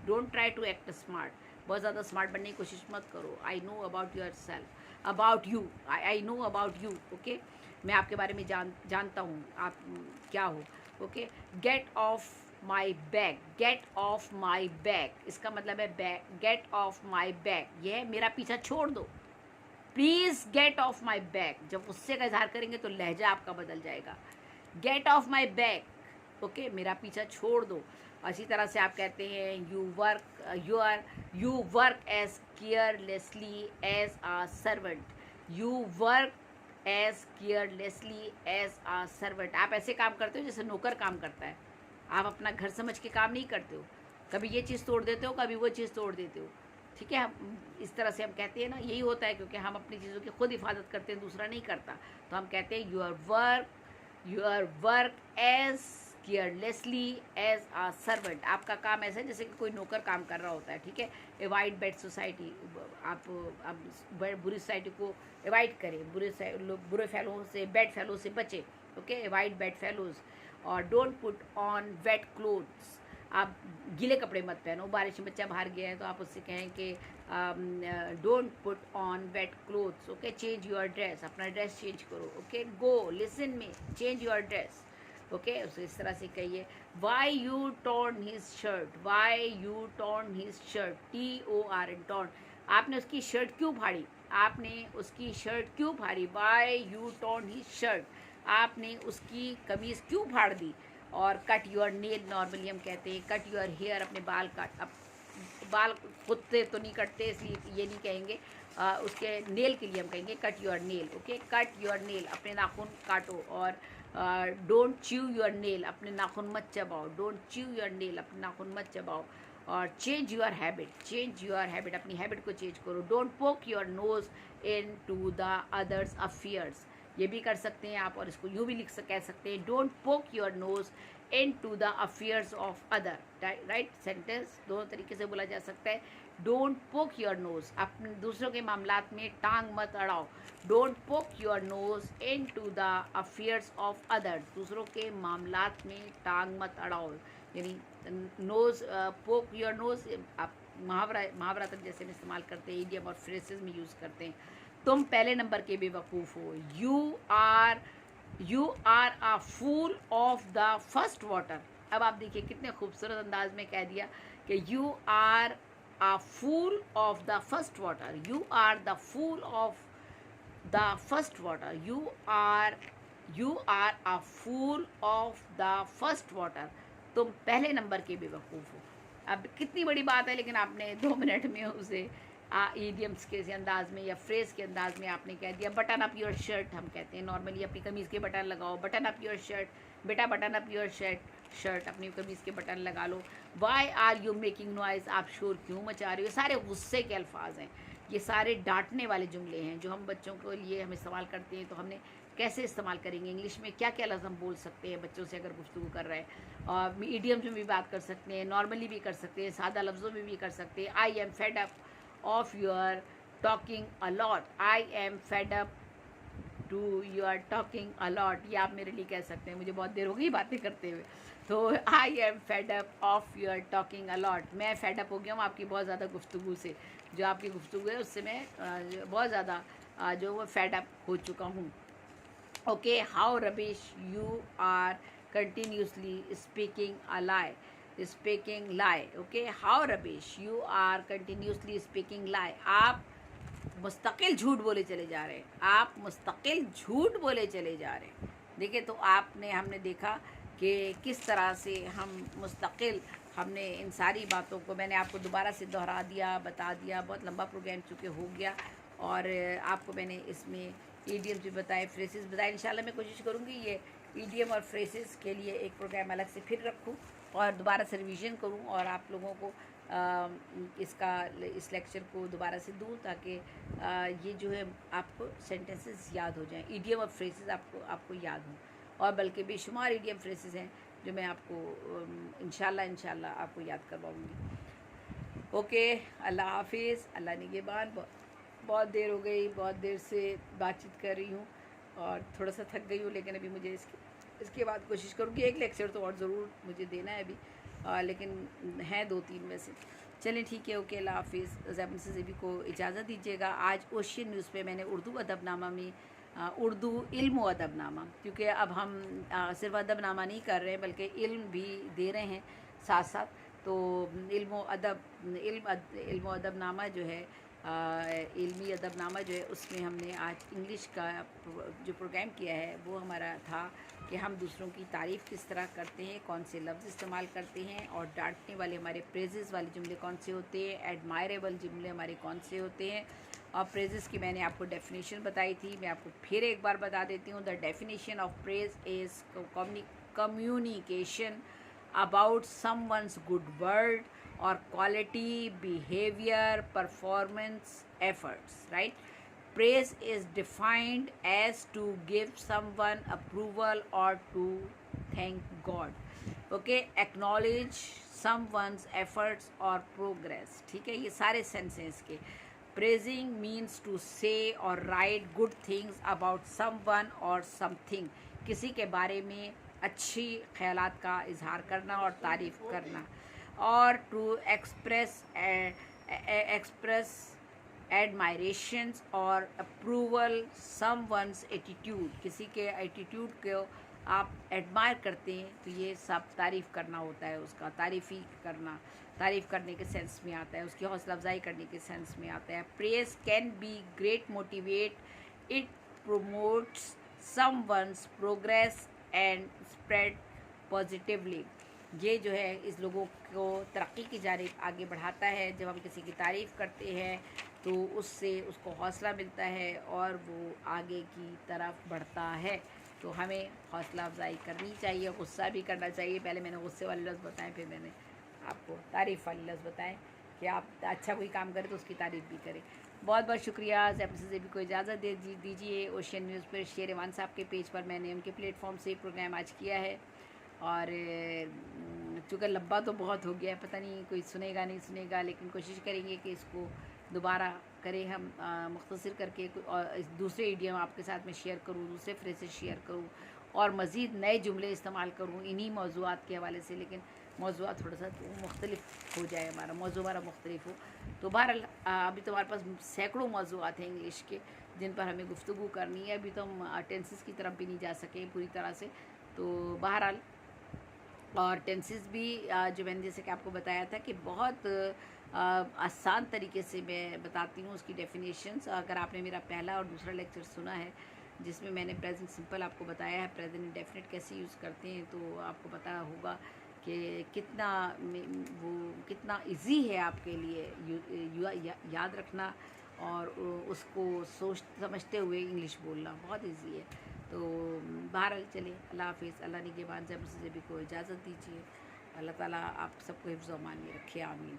S1: don't try to act smart, बहुत ज़्यादा स्मार्ट बनने की कोशिश मत करो। I know about yourself, about you, I know about you, okay, मैं आपके बारे में जानता हूँ आप क्या हो, okay. Get off my bag, get off my bag, इसका मतलब है bag, get off my bag, यह मेरा पीछा छोड़ दो। Please get off my bag, जब गुस्से का इजहार करेंगे तो लहजा आपका बदल जाएगा। Get off my bag, okay, मेरा पीछा छोड़ दो। इसी तरह से आप कहते हैं, you work as carelessly as a servant, you work as carelessly as a servant, आप ऐसे काम करते हो जैसे नौकर काम करता है। आप अपना घर समझ के काम नहीं करते हो, कभी ये चीज़ तोड़ देते हो, कभी वो चीज़ तोड़ देते हो, ठीक है। हम इस तरह से हम कहते हैं ना, यही होता है, क्योंकि हम अपनी चीज़ों की खुद हिफाजत करते हैं, दूसरा नहीं करता। तो हम कहते हैं, your work as carelessly as a servant, आपका काम ऐसा है जैसे कि कोई नौकर काम कर रहा होता है, ठीक है। एवॉइड बैड सोसाइटी, आप बुरी सोसाइटी को एवॉइड करें, बुरे फैलों से, बैड फैलों से बचें, ओके, एवॉइड बैड फैलोज। और don't put on wet clothes, आप गीले कपड़े मत पहनो। बारिश में बच्चा बाहर गया है तो आप उससे कहें कि don't put on wet clothes, okay, change your dress, अपना ड्रेस चेंज करो, ओके। गो लिसन में, चेंज योर ड्रेस, ओके, उसे इस तरह से कहिए। Why you torn his shirt, why you torn his shirt, TORN, torn, आपने उसकी शर्ट क्यों फाड़ी, आपने उसकी शर्ट क्यों फाड़ी। Y you torn his shirt, आपने उसकी कमीज़ क्यों फाड़ दी। और कट योर नेल, नॉर्मली हम कहते हैं कट योर हेयर, अपने बाल काट। अब बाल खुद से तो नहीं कटते, इसलिए ये नहीं कहेंगे, उसके नेल के लिए हम कहेंगे cut your nail, okay, cut your nail, अपने नाखून काटो। और डोंट च्यू योर नेल, अपने नाखून मत चबाओ, डोंट च्यू योर नेल, अपने नाखून मत चबाओ। और change your habit, change your habit, अपनी हैबिट को चेंज करो। Don't poke your nose into the others affairs, ये भी कर सकते हैं आप, और इसको यूँ भी कह सकते हैं, don't poke your nose into the affairs of other, right sentence दोनों तरीके से बोला जा सकता है। डोंट पोक योर नोज, अपने दूसरों के मामलात में टांग मत अड़ाओ। Don't poke your nose into the affairs of other, दूसरों के मामलात में टांग मत अड़ाओ, यानी नोज, पोक योर नोज आप मुहावरा तक जैसे में इस्तेमाल करते हैं, इडियम और फ्रेजेस में यूज़ करते हैं। तुम पहले नंबर के बेवकूफ़ हो, you are a fool of the first water. अब आप देखिए कितने खूबसूरत अंदाज में कह दिया कि you are a fool of the first water, you are the fool of the first water, you are a fool of the first water, तुम पहले नंबर के बेवकूफ़ हो। अब कितनी बड़ी बात है, लेकिन आपने 2 मिनट में उसे ईडियम्स के अंदाज में या फ्रेज के अंदाज में आपने कह दिया। बटन अप योर शर्ट, हम कहते हैं नॉर्मली अपनी कमीज़ के बटन लगाओ, बटन अप योर शर्ट, बेटा बटन अप योर शर्ट, अपनी कमीज़ के बटन लगा लो। Why are you making noise, आप शोर क्यों मचा रहे हो, सारे गुस्से के अल्फाज हैं, ये सारे डांटने वाले जुमले हैं जो हम बच्चों के लिए हम इस्तेमाल करते हैं। तो हमने कैसे इस्तेमाल करेंगे, इंग्लिश में क्या क्या लफ्ज़ हम बोल सकते हैं बच्चों से अगर गुफ्तगू कर रहे हैं। और ईडियम्स में भी बात कर सकते हैं, नॉर्मली भी कर सकते हैं, सादा लफ्ज़ों में भी कर सकते हैं। I am fed up of your talking a lot, I am fed up to your talking a lot, ये आप मेरे लिए कह सकते हैं, मुझे बहुत देर हो गई बातें करते हुए। तो I am fed up of your talking a lot, मैं फेड अप हो गया हूँ आपकी बहुत ज़्यादा गुफ्तगू से, जो आपकी गुफ्तगू है उससे मैं बहुत ज़्यादा जो वो फेड अप हो चुका हूँ। Okay, how rubbish you are continuously speaking a lie, speaking lie, okay, how rubbish you are continuously speaking lie, आप मुस्तकिल झूठ बोले चले जा रहे हैं, आप मुस्तकिल झूठ बोले चले जा रहे हैं। देखिए, तो हमने देखा कि किस तरह से हम मुस्तकिल, हमने इन सारी बातों को मैंने आपको दोबारा से दोहरा दिया, बता दिया, बहुत लंबा प्रोग्राम चूँकि हो गया, और आपको मैंने इसमें ईडियम्स भी बताए, फ्रेसेस बताए। इंशाल्लाह मैं कोशिश करूँगी ये ईडियम और फ्रेसेस के लिए एक प्रोग्राम अलग से फिर रखूँ और दोबारा से रिवीजन करूँ और आप लोगों को इस लेक्चर को दोबारा से दूँ, ताकि ये जो है आपको सेंटेंसेस याद हो जाएं, इडियम और फ्रेजेस आपको याद हों। और बल्कि बेशुमार इडियम फ्रेजेस हैं जो मैं आपको इंशाल्लाह आपको याद करवाऊँगी। ओके, अल्लाह हाफिज़, अल्लाह निगहबान। बहुत देर हो गई, बहुत देर से बातचीत कर रही हूँ और थोड़ा सा थक गई हूँ, लेकिन अभी मुझे इसके बाद कोशिश करूँगी। एक लेक्चर तो और ज़रूर मुझे देना है अभी, लेकिन हैं 2-3 में से। चलें ठीक है, ओके, अल्लाह हाफिज़। ज़ैबन से ज़ेबी को इजाज़त दीजिएगा। आज ओशियन न्यूज़ पे मैंने उर्दू अदबनामा में उर्दू इल्म व अदबनामा, क्योंकि अब हम सिर्फ अदबनामा नहीं कर रहे हैं बल्कि इल्म भी दे रहे हैं साथ साथ। तो इल्म व अदबनामा जो है, इल्मी अदबनामा जो है, उसमें हमने आज इंग्लिश का जो प्रोग्राम किया है वो हमारा था कि हम दूसरों की तारीफ़ किस तरह करते हैं, कौन से लफ्ज़ इस्तेमाल करते हैं, और डांटने वाले हमारे प्रेजेस वाले जुमले कौन से होते हैं, एडमायरेबल जुमले हमारे कौन से होते हैं। और प्रेजेस की मैंने आपको डेफिनेशन बताई थी, मैं आपको फिर एक बार बता देती हूँ। The definition of praise is communication about someone's good word or quality, behavior, performance, efforts, right? Praise is defined as to give someone approval or to thank God. Okay, acknowledge someone's efforts or progress. ठीक है, ये सारे sense हैं इसके। Praising means to say or write good things about someone or something. किसी के बारे में अच्छी ख्यालात का इजहार करना और तारीफ़ करना। और टू एक्सप्रेस एडमायरेशंस और अप्रूवल समवन्स एटीट्यूड, किसी के एटीट्यूड को आप एडमायर करते हैं तो ये सब तारीफ़ करना होता है, उसका तारीफ़ी करना, तारीफ़ करने के सेंस में आता है, उसकी हौसला अफजाई करने के सेंस में आता है। Praise can be great motivate, it promotes someone's progress and spread positively. ये जो है इस लोगों को तरक्की की जानिब आगे बढ़ाता है। जब हम किसी की तारीफ़ करते हैं तो उससे उसको हौसला मिलता है और वो आगे की तरफ बढ़ता है। तो हमें हौसला अफजाई करनी चाहिए, गुस्सा भी करना चाहिए। पहले मैंने गुस्से वाले लफ्ज़ बताएं, फिर मैंने आपको तारीफ़ वाले लफ्ज़ बताएं कि आप अच्छा कोई काम करें तो उसकी तारीफ़ भी करें। बहुत बहुत शुक्रिया। ज़ैबन से ज़ेबी को इजाज़त दे दीजिए। ओशियन न्यूज़ पर शेर ईमान साहब के पेज पर मैंने उनके प्लेटफॉर्म से प्रोग्राम आज किया है, और चूँकि लंबा तो बहुत हो गया है, पता नहीं कोई सुनेगा नहीं सुनेगा, लेकिन कोशिश करेंगे कि इसको दोबारा करें हम मुख्तसर करके, और दूसरे इडियम आपके साथ में शेयर करूँ, दूसरे फ्रेजेस शेयर करूँ, और मज़ीद नए जुमले इस्तेमाल करूँ इन्हीं मौज़ूआत के हवाले से। लेकिन मौज़ूआ थोड़ा सा मुख्तलिफ हो जाए, हमारा मौज़ू हमारा मुख्तलिफ हो। तो बहरहाल अभी तो हमारे पास सैकड़ों मौज़ूआत हैं इंग्लिश के जिन पर हमें गुफ्तगू करनी है। अभी तो हम टेंसेस की तरफ भी नहीं जा सके पूरी तरह से। तो बहरहाल, और टेंसेस भी जो मैंने जैसे कि आपको बताया था कि बहुत आसान तरीके से मैं बताती हूँ उसकी डेफिनेशंस। अगर आपने मेरा पहला और दूसरा लेक्चर सुना है जिसमें मैंने प्रेजेंट सिंपल आपको बताया है, प्रेजेंट इंडेफिनिट कैसे यूज़ करते हैं, तो आपको पता होगा कि कितना इजी है आपके लिए याद रखना और उसको सोच समझते हुए इंग्लिश बोलना बहुत इजी है। तो बहरहाल चलिए, अल्लाह हाफिज़, अल्लाह निगहबान। ज़ैबन से ज़ेबी को इजाज़त दीजिए। अल्लाह ताला आप सबको हिफ्ज़ व अमान में रखे, आमीन।